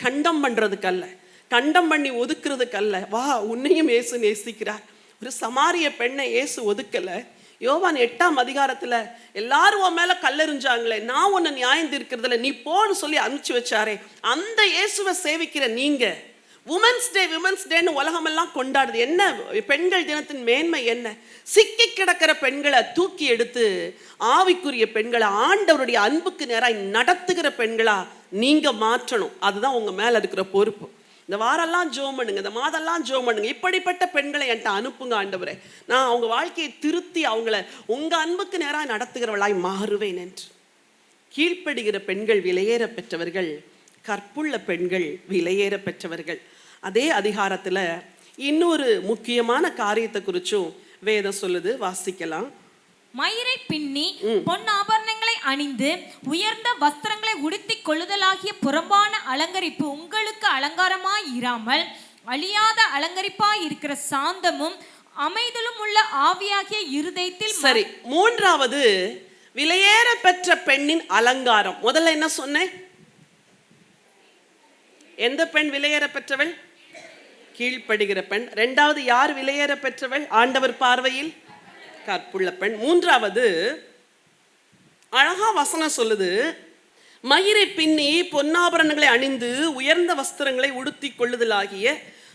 கண்டம் பண்ணுறதுக்கு அல்ல, கண்டம் பண்ணி ஒதுக்குறதுக்கு அல்ல. வா, உன்னையும் இயேசு நேசிக்கிறார். ஒரு சமாரிய பெண்ணை இயேசு ஒதுக்கலை. யோவான் 8ஆம் அதிகாரத்தில் எல்லாரும் உன் மேலே கல்லெறிஞ்சாங்களே, நான் உன்னை நியாயம் தீர்க்கிறதுல நீ போன்னு சொல்லி அனுப்பிச்சு வச்சாரே, அந்த இயேசுவை சேவிக்கிற நீங்க உமன்ஸ் டேன்னு உலகமெல்லாம் கொண்டாடுது. என்ன பெண்கள் தினத்தின் மேன்மை என்ன? சிக்கி கிடக்கிற பெண்களை தூக்கி எடுத்து ஆவிக்குரிய பெண்களை, ஆண்டவருடைய அன்புக்கு நேராக நடத்துகிற பெண்களா நீங்க மாற்றணும். அதுதான் உங்க மேல இருக்கிற பொறுப்பு. இந்த வாரெல்லாம் ஜோம் பண்ணுங்க, இந்த மாதெல்லாம் ஜோம் பண்ணுங்க, இப்படிப்பட்ட பெண்களை என்கிட்ட அனுப்புங்க ஆண்டவரே, நான் அவங்க வாழ்க்கையை திருத்தி அவங்கள உங்க அன்புக்கு நேராக நடத்துகிறவளாய் மாறுவேன் என்று. கீழ்ப்படுகிற பெண்கள் விலையேற பெற்றவர்கள், கற்புள்ள பெண்கள் விலையேற பெற்றவர்கள். அதே அதிகாரத்துல இன்னொரு முக்கியமான காரியத்தை குறிச்சும் வேதம் சொல்லுது, வாசிக்கலாம். மயிரை பின்னி பொன் ஆபரணங்களை அணிந்து உயர்ந்த வஸ்திரங்களை உடுத்திக் கொள்ளுதலாகிய புறம்பான அலங்கரிப்பு உங்களுக்கு அலங்காரமாய் இராமல் அழியாத அலங்கரிப்பாய் இருக்கிற சாந்தமும் அமைதலும் உள்ள ஆவியாகிய இருதயத்தில் சரி, மூன்றாவது விலையேற பெற்ற பெண்ணின் அலங்காரம். முதல்ல என்ன சொன்னேன்? எந்த பெண் விலையேற பெற்றவள்? கீழ்ப்படுகிற பெண். இரண்டாவது யார் விலையேற பெற்றவள்? ஆண்டவர் பார்வையில் கற்புள்ள பெண். மூன்றாவது அழகா வசனம் சொல்லுது, மயிரை பின்னி பொன்னாபரணங்களை அணிந்து உயர்ந்த வஸ்திரங்களை உடுத்தி கொள்ளுதலாகிய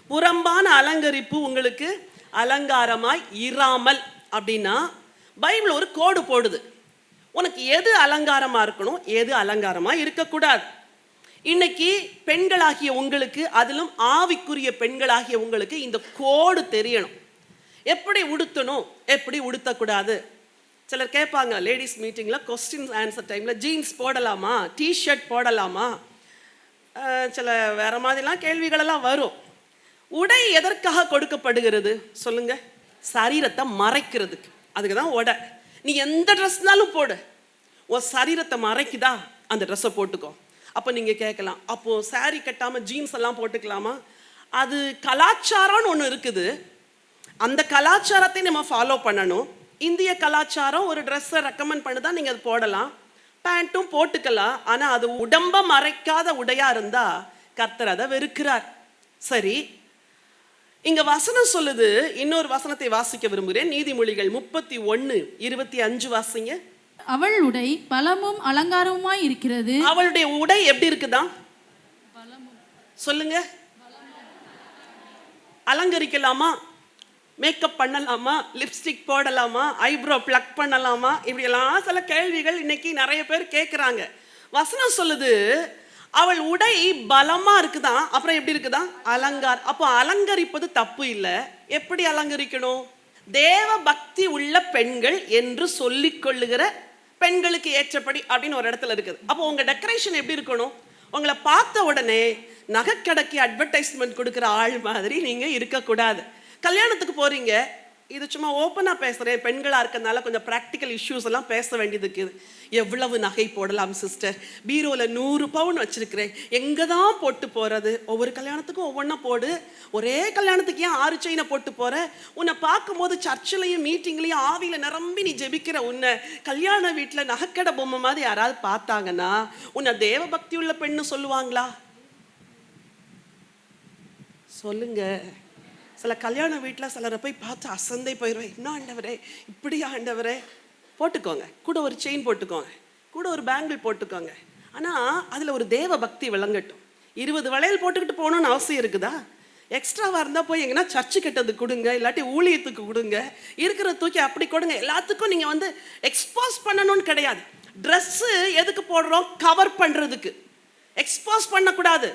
புறம்பான அலங்கரிப்பு உங்களுக்கு அலங்காரமாய் இராமல். அப்படின்னா பைபிள் ஒரு கோடு போடுது, உனக்கு எது அலங்காரமா இருக்கணும், எது அலங்காரமா இருக்கக்கூடாது. இன்னைக்கு பெண்களாகிய உங்களுக்கு, அதிலும் ஆவிக்குரிய பெண்களாகிய உங்களுக்கு இந்த கோடு தெரியணும். எப்படி உடுத்தணும், எப்படி உடுத்தக்கூடாது. சிலர் கேட்பாங்க லேடிஸ் மீட்டிங்கில் கொஸ்டின் ஆன்சர் டைமில், ஜீன்ஸ் போடலாமா, டிஷர்ட் போடலாமா, சில வேற மாதிரிலாம் கேள்விகளெல்லாம் வரும். உடை எதற்காக கொடுக்கப்படுகிறது சொல்லுங்க? சரீரத்தை மறைக்கிறதுக்கு. அதுக்கு தான் உடை. நீ எந்த ட்ரெஸ்னாலும் போடு, உன் சரீரத்தை மறைக்குதா அந்த ட்ரெஸ்ஸை போட்டுக்கோ. அப்போ நீங்கள் கேட்கலாம், அப்போது சாரி கட்டாமல் ஜீன்ஸ் எல்லாம் போட்டுக்கலாமா? அது கலாச்சாரம்னு ஒன்று இருக்குது, அந்த கலாச்சாரத்தை நம்ம ஃபாலோ பண்ணணும். இந்திய கலாச்சாரம் ஒரு ட்ரெஸ்ஸை ரெக்கமெண்ட் பண்ணுதான், நீங்கள் அது போடலாம், பேண்ட்டும் போட்டுக்கலாம். ஆனால் அது உடம்பை மறைக்காத உடையாக இருந்தால் கர்த்தர் அதை வெறுக்கிறார். சரி, இங்க வசனம் சொல்லுது, இன்னொரு வசனத்தை வாசிக்க விரும்புகிறேன். நீதிமொழிகள் 31:25 வாசிங்க. அவள் உடை பலமும் அலங்காரமுமாய் இருக்கிறது. அவளுடைய உடை எப்படி இருக்குதா சொல்லுங்க? அலங்கரிக்கலாமா, மேக்கப் பண்ணலாமா, லிப்ஸ்டிக் போடலாமா, ஐப்ரோ பிளக் பண்ணலாமா, இப்படியெல்லாம் சில கேள்விகள் இன்னைக்கு நிறைய பேர் கேட்குறாங்க. வசனம் சொல்லுது, அவள் உடை பலமா இருக்குதான், அப்புறம் எப்படி இருக்குதா அலங்கார். அப்போ அலங்கரிப்பது தப்பு இல்லை. எப்படி அலங்கரிக்கணும்? தேவ பக்தி உள்ள பெண்கள் என்று சொல்லிக் கொள்ளுகிற பெண்களுக்கு ஏற்றபடி அப்படின்னு ஒரு இடத்துல இருக்குது. அப்போ உங்க டெக்கரேஷன் எப்படி இருக்கணும்? உங்களை பார்த்த உடனே நகைக்கடைக்கு அட்வர்டைஸ்மெண்ட் கொடுக்குற ஆள் மாதிரி நீங்க இருக்கக்கூடாது. கல்யாணத்துக்கு போறீங்க, இது சும்மா ஓப்பனாக பேசுகிறேன், பெண்களாக இருக்கிறதுனால கொஞ்சம் ப்ராக்டிக்கல் இஷ்யூஸ் எல்லாம் பேச வேண்டியது இருக்குது. எவ்வளவு நகை போடலாம் சிஸ்டர், பீரோவில் 100 பவுன் வச்சுருக்கிறேன், எங்கே தான் போட்டு போகிறது? ஒவ்வொரு கல்யாணத்துக்கும் ஒவ்வொன்றா போடு. ஒரே கல்யாணத்துக்கு ஏன் 6 செயினை போட்டு போகிற? உன்னை பார்க்கும்போது சர்ச்சிலையும் மீட்டிங்லேயும் ஆவியில் நிரம்பி நீ ஜெபிக்கிற உன்னை கல்யாண வீட்டில் நகைக்கடை பொம்மை மாதிரி யாராவது பார்த்தாங்கன்னா உன்னை தேவ பக்தி உள்ள பெண்ணு சொல்லுவாங்களா? சொல்லுங்க. சில கல்யாண வீட்டில் சிலரை போய் பார்த்து அசந்தே போயிடுவேன். என்ன ஆண்டவரே, இப்படியா ஆண்டவரே? போட்டுக்கோங்க, கூட ஒரு செயின் போட்டுக்கோங்க, கூட ஒரு பேங்கிள் போட்டுக்கோங்க. ஆனால் அதில் ஒரு தேவ பக்தி விளங்கட்டும். 20 வளையல் போட்டுக்கிட்டு போகணுன்னு அவசியம் இருக்குதா? எக்ஸ்ட்ராவாக இருந்தால் போய் எங்கன்னா சர்ச்சு கட்டது கொடுங்க, இல்லாட்டி ஊழியத்துக்கு கொடுங்க, இருக்கிற தூக்கி அப்படி கொடுங்க. எல்லாத்துக்கும் நீங்கள் எக்ஸ்போஸ் பண்ணணும்னு கிடையாது. ட்ரெஸ்ஸு எதுக்கு போடுறோம்? கவர் பண்ணுறதுக்கு. எக்ஸ்போஸ் பண்ணக்கூடாது.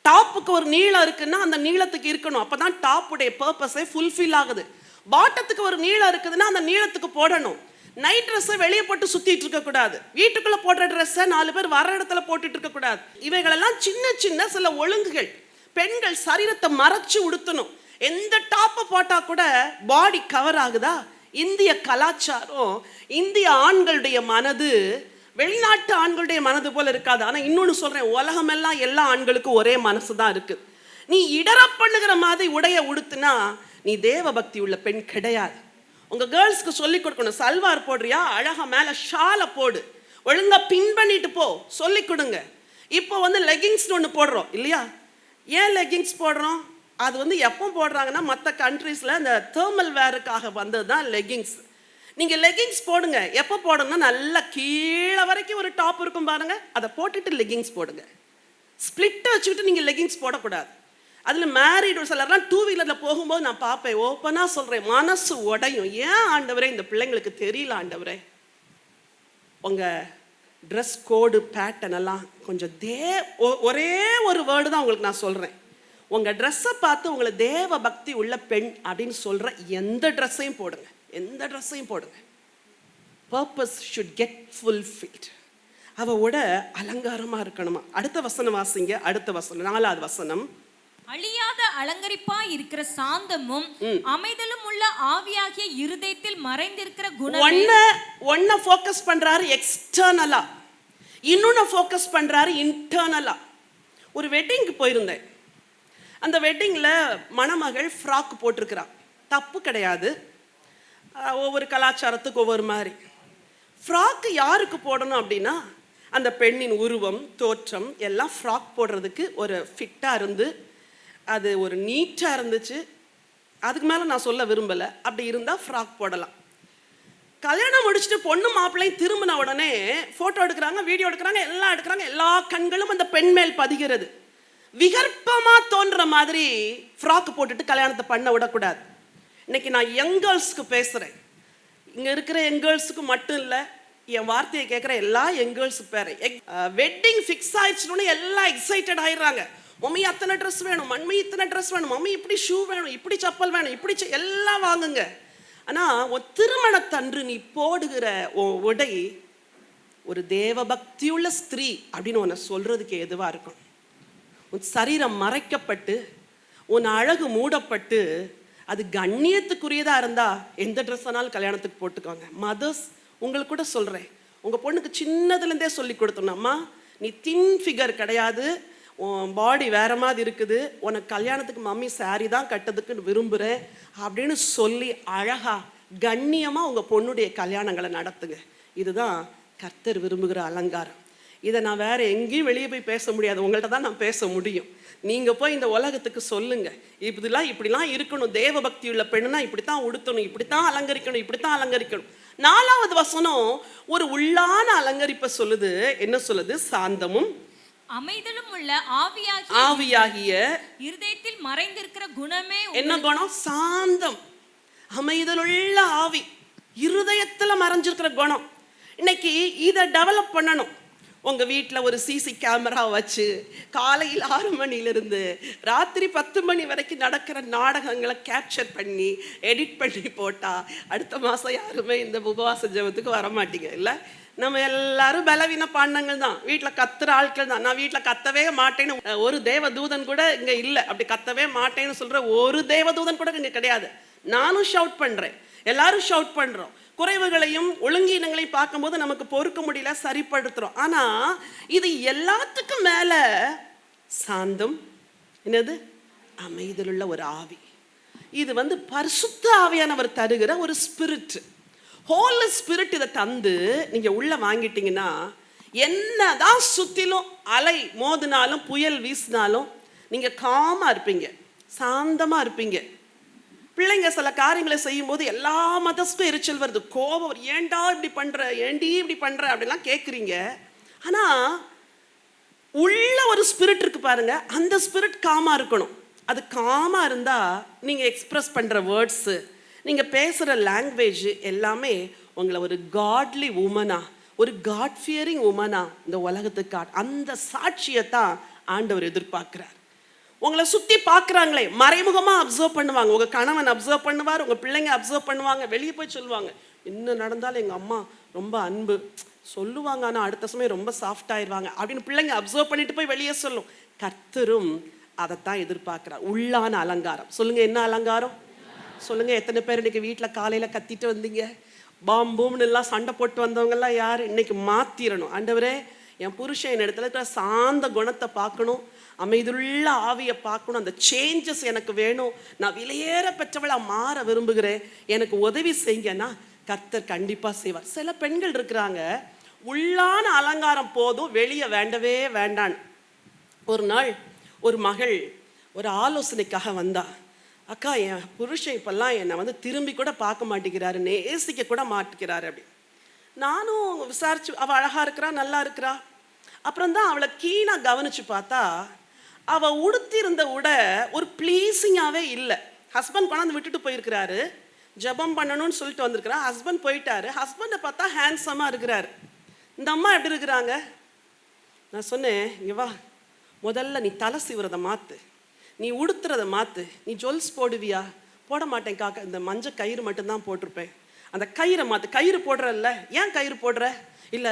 டாப்புக்கு ஒரு நீளம் இருக்குன்னா அந்த நீளத்துக்கு இருக்கணும், அப்பதான் டாப்புடைய பர்பஸே ஃபுல்ஃபில் ஆகுது. பாட்டத்துக்கு ஒரு நீளம் இருக்குதுன்னா அந்த நீளத்துக்கு போடணும். நைட் ட்ரெஸ்ஸை வெளியே போட்டு சுத்திட்டு இருக்க கூடாது. வீட்டுக்குள்ள போடுற ட்ரெஸ்ஸை 4 பேர் வர இடத்துல போட்டுட்டு இருக்க கூடாது. இவைகளெல்லாம் சின்ன சின்ன சில ஒழுங்குகள். பெண்கள் சரீரத்தை மறைச்சு உடுத்தணும். எந்த டாப்பை போட்டா கூட பாடி கவர் ஆகுதா? இந்திய கலாச்சாரம், இந்திய ஆண்களுடைய மனது வெளிநாட்டு ஆண்களுடைய மனது போல இருக்காது. ஆனால் இன்னொன்று சொல்கிறேன், உலகமெல்லாம் எல்லா ஆண்களுக்கும் ஒரே மனசு தான் இருக்குது. நீ இடர பண்ணுகிற மாதிரி உடைய உடுத்துனா நீ தேவ பக்தி உள்ள பெண் கிடையாது. உங்கள் கேர்ள்ஸ்க்கு சொல்லிக் கொடுக்கணும். சல்வார் போடுறியா, அழகாக மேலே ஷாலை போடு, ஒழுங்காக பின் பண்ணிட்டு போ, சொல்லிக் கொடுங்க. இப்போ லெகிங்ஸ்னு ஒன்று போடுறோம் இல்லையா? ஏன் லெகிங்ஸ் போடுறோம்? அது எப்போ போடுறாங்கன்னா மற்ற கண்ட்ரீஸில் இந்த தேர்மல் வேருக்காக வந்தது தான் லெகிங்ஸ். நீங்கள் லெகிங்ஸ் போடுங்க. எப்போ போடணும்னா நல்லா கீழே வரைக்கும் ஒரு டாப் இருக்கும் பாருங்க, அதை போட்டுட்டு லெகிங்ஸ் போடுங்க. ஸ்பிளிட்டை வச்சுக்கிட்டு நீங்கள் லெகிங்ஸ் போடக்கூடாது. அதில் மேரிடு சிலர்லாம் 2 வீலரில் போகும்போது நான் பார்ப்பேன், ஓப்பனாக சொல்கிறேன், மனசு உடையும். ஏன் ஆண்டவரே இந்த பிள்ளைங்களுக்கு தெரியல ஆண்டவரே? உங்கள் ட்ரெஸ் கோடு பேட்டர்ன் எல்லாம் கொஞ்சம் ஒரே ஒரு வேர்டு தான் உங்களுக்கு நான் சொல்கிறேன். உங்கள் ட்ரெஸ்ஸை பார்த்து உங்களை தேவ பக்தி உள்ள பெண் அப்படின்னு சொல்கிற எந்த ட்ரெஸ்ஸையும் போடுங்க, எந்த ட்ரெஸ்ஸையும் போடுங்க. Purpose should get fulfilled. அவளோட அலங்காரமாக இருக்கணுமா? அடுத்த வசனம் வாசிங்க. அடுத்த வசனம் 4வது வசனம். அழியாத அலங்கரிப்பாய் இருக்கிற சாந்தமும் அமைதலும் உள்ள ஆவியாகிய இருதயத்தில் மறைந்திருக்கிற குணம். ஒன்ன ஃபோக்கஸ் பண்றாரு எக்ஸ்டர்னலா, இன்னொன்னு ஃபோக்கஸ் பண்றாரு இன்டர்னலா. ஒரு வெட்டிங்க்கு போயிருந்தேன். அந்த வெட்டிங்கில் மணமகள் ஃப்ராக் போட்டிருக்கிறான். தப்பு கிடையாது, ஒவ்வொரு கலாச்சாரத்துக்கு ஒவ்வொரு மாதிரி. ஃப்ராக்கு யாருக்கு போடணும் அப்படின்னா, அந்த பெண்ணின் உருவம் தோற்றம் எல்லாம் ஃப்ராக் போடுறதுக்கு ஒரு ஃபிட்டாக இருந்து அது ஒரு நீட்டாக இருந்துச்சு. அதுக்கு மேலே நான் சொல்ல விரும்பலை. அப்படி இருந்தால் ஃப்ராக் போடலாம். கல்யாணம் முடிச்சுட்டு பொண்ணு மாப்பிள்ளையும் திரும்பின உடனே ஃபோட்டோ எடுக்கிறாங்க, வீடியோ எடுக்கிறாங்க, எல்லாம் எடுக்கிறாங்க. எல்லா கண்களும் அந்த பெண் மேல் பதிகிறது. விகற்பமாக தோன்ற மாதிரி ஃப்ராக் போட்டுட்டு கல்யாணத்தை பண்ண விடக்கூடாது. இன்னைக்கு நான் யங் கேர்ள்ஸ்க்கு பேசுகிறேன். இங்கே இருக்கிற யங் கேர்ள்ஸுக்கு மட்டும் இல்லை, என் வார்த்தையை கேட்குற எல்லா யங் கேர்ள்ஸுக்கு பேர். வெட்டிங் ஃபிக்ஸ் ஆயிடுச்சுன்னு எல்லாம் எக்ஸைட்டட் ஆயிடுறாங்க. மம்மி அத்தனை ட்ரெஸ் வேணும், மம்மி இத்தனை ட்ரெஸ் வேணும், மம்மி இப்படி ஷூ வேணும், இப்படி சப்பல் வேணும், இப்படி எல்லாம் வாங்குங்க. ஆனால் உன் திருமணத்தன்று நீ போடுகிற உடை ஒரு தேவபக்தியுள்ள ஸ்திரீ அப்படின்னு உன்னை சொல்றதுக்கு எதுவாக இருக்கும். உன் சரீரம் மறைக்கப்பட்டு உன் அழகு மூடப்பட்டு அது கண்ணியத்துக்குரியதாக இருந்தால் எந்த ட்ரெஸ் ஆனாலும் கல்யாணத்துக்கு போட்டுக்கோங்க. மதர்ஸ், உங்களுக்கு கூட சொல்கிறேன், உங்கள் பொண்ணுக்கு சின்னதுலேருந்தே சொல்லி கொடுத்தோம்மா, நீ தின் ஃபிகர் கிடையாது, உன் பாடி வேற மாதிரி இருக்குது, உனக்கு கல்யாணத்துக்கு மம்மி சாரி தான் கட்டதுக்குன்னு விரும்புகிறேன் அப்படின்னு சொல்லி அழகா கண்ணியமாக உங்கள் பொண்ணுடைய கல்யாணங்களை நடத்துங்க. இதுதான் கர்த்தர் விரும்புகிற அலங்காரம். இதை நான் வேற எங்கேயும் வெளியே போய் பேச முடியாது, உங்கள்கிட்ட தான் நான் பேச முடியும். நீங்கள் போய் இந்த உலகத்துக்கு சொல்லுங்க, இப்படிலாம் இருக்கணும், தேவ பக்தி உள்ள பெண்ணுனா இப்படித்தான் உடுத்தணும், இப்படித்தான் அலங்கரிக்கணும், இப்படித்தான் அலங்கரிக்கணும். 4வது வசனம் ஒரு உள்ளான அலங்கரிப்பை சொல்லுது. என்ன சொல்லுது? சாந்தமும் அமைதலும் உள்ள ஆவியாகிய இருதயத்தில் மறைந்திருக்கிற குணமே. என்ன குணம்? சாந்தம், அமைதலுள்ள ஆவி, இருதயத்துல மறைஞ்சிருக்கிற குணம். இன்னைக்கு இதை டெவலப் பண்ணணும். உங்கள் வீட்டில் ஒரு சிசி கேமரா வச்சு காலையில் 6 மணிலிருந்து ராத்திரி 10 மணி வரைக்கும் நடக்கிற நாடகங்களை கேப்சர் பண்ணி எடிட் பண்ணி போட்டால் அடுத்த மாதம் யாருமே இந்த உபவாச ஜெபத்துக்கு வரமாட்டீங்க. இல்லை, நம்ம எல்லாரும் பலவீன பாண்டங்கள் தான், வீட்டில் கத்துற ஆட்கள் தான். நான் வீட்டில் கத்தவே மாட்டேன்னு ஒரு தேவதூதன் கூட இங்கே இல்லை. அப்படி கத்தவே மாட்டேன்னு சொல்கிற ஒரு தேவதூதன் கூட இங்கே கிடையாது. நானும் ஷவுட் பண்ணுறேன், எல்லாரும் ஷவுட் பண்ணுறோம். குறைவுகளையும் ஒழுங்கீனங்களையும் பார்க்கும்போது நமக்கு பொறுக்க முடியல, சரிப்படுத்துகிறோம். ஆனால் இது எல்லாத்துக்கும் மேலே சாந்தம், என்னது? அமைதலுள்ள ஒரு ஆவி. இது பரிசுத்த ஆவியானவர் தருகிற ஒரு ஸ்பிரிட். ஹோலி ஸ்பிரிட் இதை தந்து நீங்கள் உள்ளே வாங்கிட்டீங்கன்னா என்னதான் சுற்றிலும் அலை மோதினாலும் புயல் வீசினாலும் நீங்கள் காமாக இருப்பீங்க, சாந்தமாக இருப்பீங்க. பிள்ளைங்க சில காரியங்களை செய்யும் போது எல்லா மதஸ்க்கும் எரிச்சல் வருது, கோபம், ஏண்டா இப்படி பண்ற, ஏண்டி இப்படி பண்ற அப்படிலாம் கேட்குறீங்க. ஆனால் உள்ள ஒரு ஸ்பிரிட் இருக்கு பாருங்க, அந்த ஸ்பிரிட் காமாக இருக்கணும். அது காமாக இருந்தால் நீங்கள் எக்ஸ்பிரஸ் பண்ணுற வேர்ட்ஸு, நீங்கள் பேசுகிற லாங்குவேஜ் எல்லாமே உங்களை ஒரு காட்லி உமனா, ஒரு காட் ஃபியரிங் உமனா இந்த உலகத்துக்கு அந்த சாட்சியை தான் ஆண்டவர் எதிர்பார்க்குறார். உங்களை சுற்றி பார்க்குறாங்களே, மறைமுகமாக அப்சர்வ் பண்ணுவாங்க. உங்கள் கணவன் அப்சர்வ் பண்ணுவார், உங்கள் பிள்ளைங்க அப்சர்வ் பண்ணுவாங்க, வெளியே போய் சொல்லுவாங்க, இன்னும் நடந்தாலும் எங்கள் அம்மா ரொம்ப அன்பு சொல்லுவாங்க, ஆனால் அடுத்த சமயம் ரொம்ப சாஃப்ட் ஆயிடுவாங்க அப்படின்னு பிள்ளைங்க அப்சர்வ் பண்ணிட்டு போய் வெளியே சொல்லும். கர்த்தரும் அதைத்தான் எதிர்பார்க்குறார், உள்ளான அலங்காரம். சொல்லுங்கள், என்ன அலங்காரம்? சொல்லுங்கள், எத்தனை பேர் இன்னைக்கு வீட்டில் காலையில் கத்திட்டு வந்தீங்க, பாம்பூம்னு எல்லாம் சண்டை போட்டு வந்தவங்கெல்லாம் யார்? இன்னைக்கு மாற்றிடணும். ஆண்டவரே, என் புருஷன் என் இடத்துல இருக்கிற சாந்த குணத்தை பார்க்கணும், அமைதியுள்ள ஆவியை பார்க்கணும், அந்த சேஞ்சஸ் எனக்கு வேணும், நான் விலையேற பெற்றவளாக மாற விரும்புகிறேன், எனக்கு உதவி செய்யுங்கன்னா கர்த்தர் கண்டிப்பாக செய்வார். சில பெண்கள் இருக்கிறாங்க, உள்ளான அலங்காரம் போதும், வெளியே வேண்டவே வேண்டான்னு. ஒரு நாள் ஒரு மகள் ஒரு ஆலோசனைக்காக வந்தா, அக்கா, என் புருஷன் இப்பெல்லாம் என்னை திரும்பி கூட பார்க்க மாட்டேங்கிறாரு, நேசிக்க கூட மாட்டேங்கிறாரு அப்படி. நானும் விசாரிச்சு, அவள் அழகாக இருக்கிறா, நல்லா இருக்கிறா. அப்புறம் தான் அவளை கீனாக கவனிச்சு பார்த்தா, அவள் உடுத்திருந்த உடை ஒரு ப்ளீஸிங்காகவே இல்லை. ஹஸ்பண்ட் கொண்டாந்து விட்டுட்டு போயிருக்கிறாரு, ஜபம் பண்ணணும்னு சொல்லிட்டு வந்திருக்கிறா. ஹஸ்பண்ட் போயிட்டாரு. ஹஸ்பண்டை பார்த்தா ஹேண்ட்ஸமாக இருக்கிறாரு. இந்த அம்மா எப்படி இருக்கிறாங்க? நான் சொன்னேன், இங்கே வா, முதல்ல நீ தலை சீவுறதை மாற்று, நீ உடுத்துறதை மாற்று. நீ ஜுவல்ஸ் போடுவியா? போட மாட்டேன் காக்கா, இந்த மஞ்சள் கயிறு மட்டும்தான் போட்டிருப்பேன். அந்த கயிறை மாற்று. கயிறு போடுறல்ல, ஏன் கயிறு போடுற? இல்லை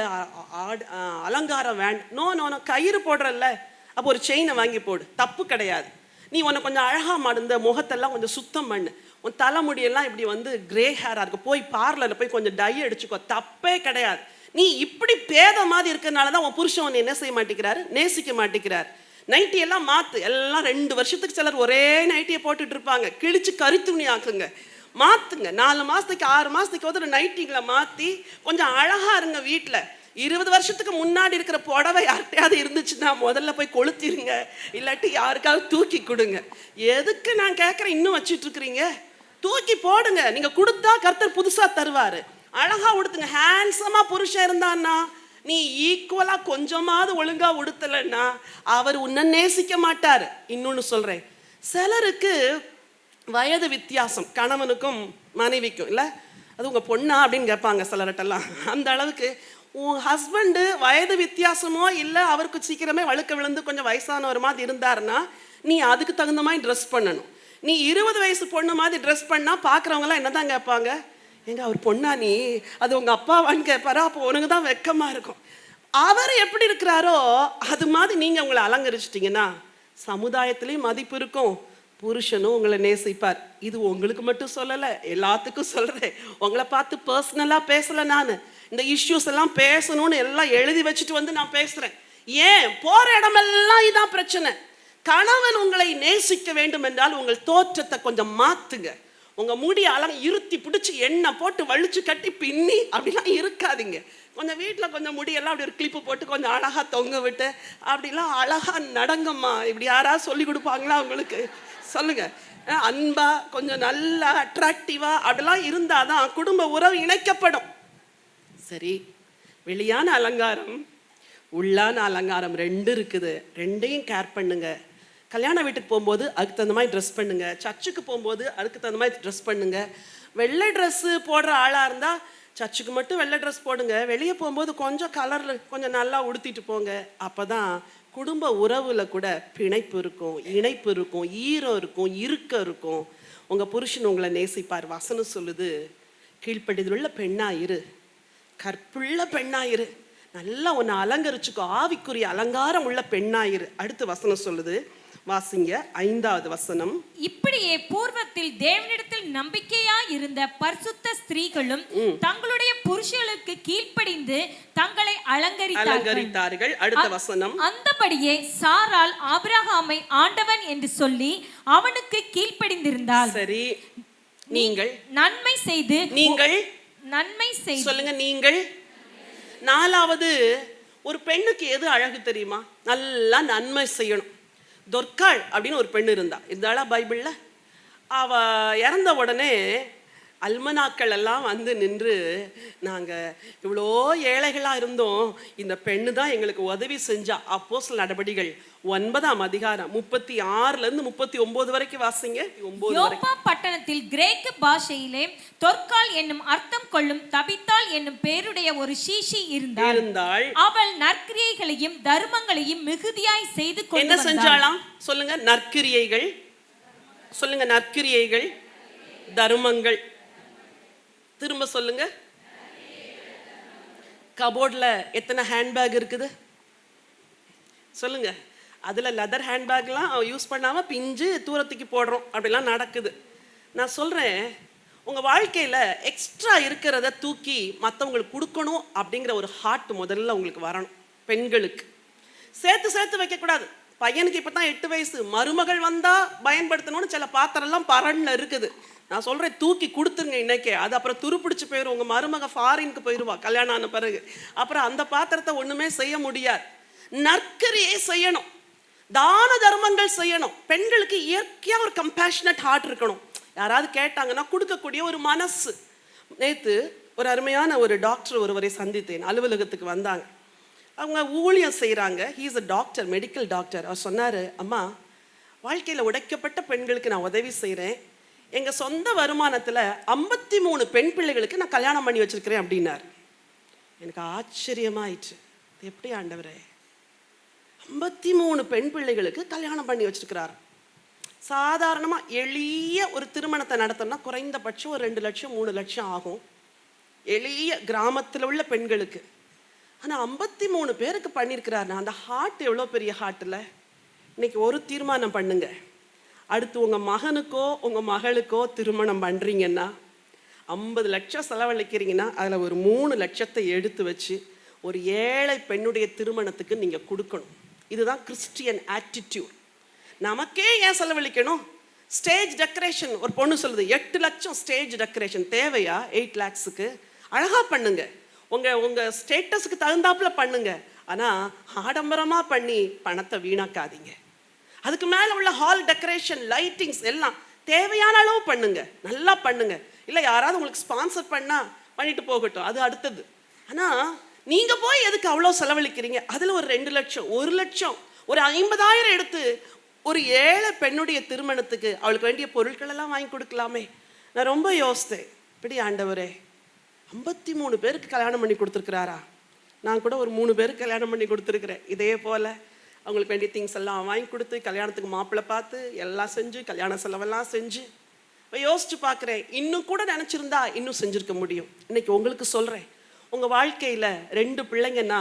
அலங்காரம் வேண்டாம். நோ நோ நோ, கயிறு போடுறல்ல, அப்போ ஒரு செயினை வாங்கி போடு, தப்பு கிடையாது. நீ உன்னை கொஞ்சம் அழகாக மாடுந்த முகத்தெல்லாம் கொஞ்சம் சுத்தம் பண்ணு, உன் தலைமுடியெல்லாம் இப்படி கிரே ஹேராக இருக்கு, போய் பார்லரில் போய் கொஞ்சம் டை அடிச்சுக்கோ, தப்பே கிடையாது. நீ இப்படி பேத மாதிரி இருக்கிறதுனால தான் உன் புருஷன் உன்னை என்ன செய்ய மாட்டேங்கிறாரு, நேசிக்க மாட்டேங்கிறார். நைட்டி எல்லாம் மாற்று, எல்லாம் 2 வருஷத்துக்கு சிலர் ஒரே நைட்டியை போட்டுட்டு இருப்பாங்க. கிழிச்சு கருத்துணி ஆக்குங்க, மாற்றுங்க. 4 மாதத்துக்கு 6 மாதத்துக்கு ஒரு நைட்டிங்களை மாற்றி கொஞ்சம் அழகாக இருங்க. வீட்டில் 20 வருஷத்துக்கு முன்னாடி இருக்கிற புடவை யார்கிட்டையாவது இருந்துச்சுன்னா முதல்ல போய் கொளுத்திருங்க, இல்லாட்டி யாருக்காவது தூக்கி கொடுங்க. எதுக்கு நான் கேட்குறேன், இன்னும் வச்சுட்டு இருக்கிறீங்க? தூக்கி போடுங்க. நீங்கள் கொடுத்தா கர்த்தர் புதுசாக தருவார். அழகாக உடுத்துங்க. ஹேண்ட்ஸமாக புருஷன் இருந்தான்னா நீ ஈக்குவலாக கொஞ்சமாவது ஒழுங்காக உடுத்தலைன்னா அவர் உன்னை நேசிக்க மாட்டார். இன்னொன்று சொல்கிறேன், சிலருக்கு வயது வித்தியாசம் கணவனுக்கும் மனைவிக்கும் இல்லை, அது உங்கள் பொண்ணா அப்படின்னு கேட்பாங்க சிலர்கிட்டலாம். அந்த அளவுக்கு உன் ஹஸ்பண்டு வயது வித்தியாசமோ இல்லை அவருக்கு சீக்கிரமே வழுக்க விழுந்து கொஞ்சம் வயசானவர் மாதிரி இருந்தாருன்னா நீ அதுக்கு தகுந்த மாதிரி ட்ரெஸ் பண்ணணும். நீ 20 வயசு பொண்ணு மாதிரி ட்ரெஸ் பண்ணால் பார்க்குறவங்களாம் என்ன தான் கேட்பாங்க, எங்க அவர் பொண்ணா நீ, அது உங்கள் அப்பாவான்னு கேட்பாரு. அப்போ உனக்கு தான் வெக்கமாக இருக்கும். அவர் எப்படி இருக்கிறாரோ அது மாதிரி நீங்கள் உங்களை அலங்கரிச்சிட்டிங்கன்னா சமுதாயத்துலேயும் மதிப்பு இருக்கும், புருஷனும் உங்களை நேசிப்பார். இது உங்களுக்கு மட்டும் சொல்லலை, எல்லாத்துக்கும் சொல்கிறேன். உங்களை பார்த்து பர்சனலாக பேசலை, நான் இந்த இஷ்யூஸ் எல்லாம் பேசணும்னு எல்லாம் எழுதி வச்சுட்டு வந்து நான் பேசுகிறேன். ஏன் போகிற இடமெல்லாம் இதான் பிரச்சனை. கணவன் உங்களை நேசிக்க வேண்டும் என்றால் உங்கள் தோற்றத்தை கொஞ்சம் மாற்றுங்க. உங்கள் முடி இருத்தி பிடிச்சி எண்ணெய் போட்டு வலிச்சு கட்டி பின்னி அப்படிலாம் இருக்காதீங்க. கொஞ்சம் வீட்டில் கொஞ்சம் முடியெல்லாம் அப்படி ஒரு கிளிப்பு போட்டு கொஞ்சம் அழகாக தொங்க விட்டு அப்படிலாம் அழகாக நடங்கம்மா. இப்படி யாராவது சொல்லி கொடுப்பாங்களா உங்களுக்கு? சொல்லுங்க. அன்பா கொஞ்சம் நல்லா அட்ராக்டிவா அப்படிலாம் இருந்தால் தான் குடும்ப உறவு இணைக்கப்படும். சரி, வெளியான அலங்காரம் உள்ளான அலங்காரம் 2 இருக்குது. 2ஐயும் கேர் பண்ணுங்க. கல்யாண வீட்டுக்கு போகும்போது அதுக்கு தகுந்த மாதிரி ட்ரெஸ் பண்ணுங்க. சர்ச்சுக்கு போகும்போது அதுக்கு தகுந்த மாதிரி ட்ரெஸ் பண்ணுங்க. வெள்ளை ட்ரெஸ்ஸு போடுற ஆளாக இருந்தால் சர்ச்சுக்கு மட்டும் வெள்ளை ட்ரெஸ் போடுங்க. வெளியே போகும்போது கொஞ்சம் கலரில் கொஞ்சம் நல்லா உடுத்திட்டு போங்க. அப்போ தான் குடும்ப உறவில் கூட பிணைப்பு இருக்கும், இணைப்பு இருக்கும், ஈரம் இருக்கும், இறுக்கம் இருக்கும். உங்கள் புருஷன் உங்களை நேசிப்பார். வசனம் சொல்லுது, கீழ்ப்படிதலுள்ள பெண்ணாயிரு, கற்புள்ள பெண்ணாயிரு, நல்லா உன்னை அலங்கரிச்சுக்கோ, ஆவிக்குரிய அலங்காரம் உள்ள பெண்ணாயிரு. அடுத்து வசனம் சொல்லுது, வாசிங்க 5வது வசனம். இப்படியே பூர்வத்தில் தேவனிடத்தில் நம்பிக்கையா இருந்த பரிசுத்த ஸ்திரீகளும் தங்களுடைய புருஷர்களுக்கு கீழ்ப்படிந்து தங்களை அலங்கரித்தார்கள். அடுத்த வசனம். அந்தபடியே சாராள் ஆபிரகாமை ஆண்டவன் என்று சொல்லி அவனுக்கு கீழ்ப்படிந்திருந்தாள். சரி, நீங்கள் நன்மை செய்து, நீங்கள் நன்மை செய்து சொல்லுங்க. நீங்கள் 4வது, ஒரு பெண்ணுக்கு எது அழகு தெரியுமா? நல்லா நன்மை செய்யணும். தொர்க்காள் அப்படின்னு ஒரு பெண் இருந்தாளா பைபிளில்? அவள் இறந்த உடனே அல்மனாக்கள் எல்லாம் வந்து நின்று, நாங்கள் இவ்வளோ ஏழைகளாக இருந்தோம், இந்த பெண்ணு தான் எங்களுக்கு உதவி செஞ்சா. அப்போஸ்தலர் நடபடிகள் 9ஆம் அதிகாரம் 36லேருந்து 39 வரைக்கும் வாசிங்க. 9 யோப்பா பட்டணத்தில் கிரேக்க பாஷையிலே தொர்க்காள் என்னும் அர்த்தம் கொள்ளும் தபித்தாள் என்னும் பேருடைய ஒரு சீஷி இருந்தாள். அவள் நற்கிரியைகளையும் தர்மங்களையும் மிகுதியாய் செய்து கொண்டு என்ன செஞ்சாலாம்? சொல்லுங்க. நற்கிரியைகள். சொல்லுங்க. நற்கிரியைகள், தர்மங்கள். திரும்ப சொல்லுங்க. கபோர்டில் எத்தனை ஹேண்ட்பேக் இருக்குது சொல்லுங்க. அதில் லெதர் ஹேண்ட்பேக்லாம் யூஸ் பண்ணாமல் பிஞ்சு தூரத்துக்கு போடுறோம், அப்படிலாம் நடக்குது. நான் சொல்கிறேன், உங்கள் வாழ்க்கையில் எக்ஸ்ட்ரா இருக்கிறத தூக்கி மற்றவங்களுக்கு கொடுக்கணும் அப்படிங்கிற ஒரு ஹார்ட் முதல்ல உங்களுக்கு வரணும். பெண்களுக்கு சேர்த்து வைக்கக்கூடாது. பையனுக்கு இப்போ தான் 8 வயசு, மருமகள் வந்தால் பயன்படுத்தணும்னு சில பாத்திரம்லாம் பரண்ல இருக்குது. நான் சொல்கிறேன், தூக்கி கொடுத்துருங்க இன்னைக்கே. அது அப்புறம் துருப்பிடிச்சு போயிடும். உங்கள் மருமக ஃபாரினுக்கு போயிடுவா கல்யாணம் ஆன பிறகு. அப்புறம் அந்த பாத்திரத்தை ஒன்றுமே செய்ய முடியாது. நற்கரியை செய்யணும், தான தர்மங்கள் செய்யணும். பெண்களுக்கு இயற்கையாக ஒரு கம்பேஷனட் ஹார்ட் இருக்கணும். யாராவது கேட்டாங்கன்னா கொடுக்கக்கூடிய ஒரு மனசு. நேற்று ஒரு அருமையான ஒரு டாக்டர் ஒருவரை சந்தித்தேன். அலுவலகத்துக்கு வந்தாங்க. அவங்க ஊழியம் செய்கிறாங்க. He is a doctor, medical doctor. அவர் சொன்னார், அம்மா, வாழ்க்கையில் உடைக்கப்பட்ட பெண்களுக்கு நான் உதவி செய்கிறேன். எங்கள் சொந்த வருமானத்தில் 53 பெண் பிள்ளைகளுக்கு நான் கல்யாணம் பண்ணி வச்சுருக்கிறேன் அப்படின்னார். எனக்கு ஆச்சரியமாயிடுச்சு. எப்படி ஆண்டவரே, 53 பெண் பிள்ளைகளுக்கு கல்யாணம் பண்ணி வச்சுருக்கிறார். சாதாரணமாக எளிய ஒரு திருமணத்தை நடத்தணும்னா குறைந்தபட்சம் ஒரு 2 லட்சம் 3 லட்சம் ஆகும், எளிய கிராமத்தில் உள்ள பெண்களுக்கு. ஆனால் 53 பேருக்கு பண்ணியிருக்கிறாருன்னா அந்த ஹார்ட் எவ்வளோ பெரிய ஹார்ட்டில். இன்னைக்கு ஒரு தீர்மானம் பண்ணுங்க. அடுத்து உங்கள் மகனுக்கோ உங்கள் மகளுக்கோ திருமணம் பண்ணுறீங்கன்னா 50 லட்சம் செலவழிக்கிறீங்கன்னா அதில் ஒரு 3 லட்சத்தை எடுத்து வச்சு ஒரு ஏழை பெண்ணுடைய திருமணத்துக்கு நீங்கள் கொடுக்கணும். இதுதான் கிறிஸ்டியன் ஆட்டிடியூட். நமக்கே ஏன் செலவழிக்கணும்? ஸ்டேஜ் டெக்கரேஷன், ஒரு பொண்ணு சொல்லுது 8 லட்சம் ஸ்டேஜ் டெக்கரேஷன் தேவையா? 8 lakhsக்கு அழகாக பண்ணுங்க, உங்கள் ஸ்டேட்டஸுக்கு தகுந்தாப்புல பண்ணுங்க. ஆனால் ஆடம்பரமாக பண்ணி பணத்தை வீணாக்காதீங்க. அதுக்கு மேலே உள்ள ஹால் டெக்கரேஷன், லைட்டிங்ஸ் எல்லாம் தேவையான அளவு பண்ணுங்க, நல்லா பண்ணுங்க. இல்லை யாராவது உங்களுக்கு ஸ்பான்சர் பண்ணால் பண்ணிட்டு போகட்டும், அது அடுத்தது. ஆனால் நீங்கள் போய் எதுக்கு அவ்வளோ செலவழிக்கிறீங்க? அதில் ஒரு 2 லட்சம், 1 லட்சம், ஒரு 50,000 எடுத்து ஒரு ஏழை பெண்ணுடைய திருமணத்துக்கு அவளுக்கு வேண்டிய பொருட்கள் எல்லாம் வாங்கி கொடுக்கலாமே. நான் ரொம்ப யோசித்தேன், இப்படி ஆண்டவரே 53 பேருக்கு கல்யாணம் பண்ணி கொடுத்துருக்குறாரா? நான் கூட ஒரு 3 பேருக்கு கல்யாணம் பண்ணி கொடுத்துருக்குறேன். இதே போல் அவங்களுக்கு வேண்டிய திங்ஸ் எல்லாம் வாங்கி கொடுத்து, கல்யாணத்துக்கு மாப்பிள்ளை பார்த்து எல்லாம் செஞ்சு, கல்யாண செலவெல்லாம் செஞ்சு யோசிச்சு பார்க்குறேன். இன்னும் கூட நினச்சிருந்தா இன்னும் செஞ்சுருக்க முடியும். இன்னைக்கு உங்களுக்கு சொல்கிறேன், உங்கள் வாழ்க்கையில் 2 பிள்ளைங்கன்னா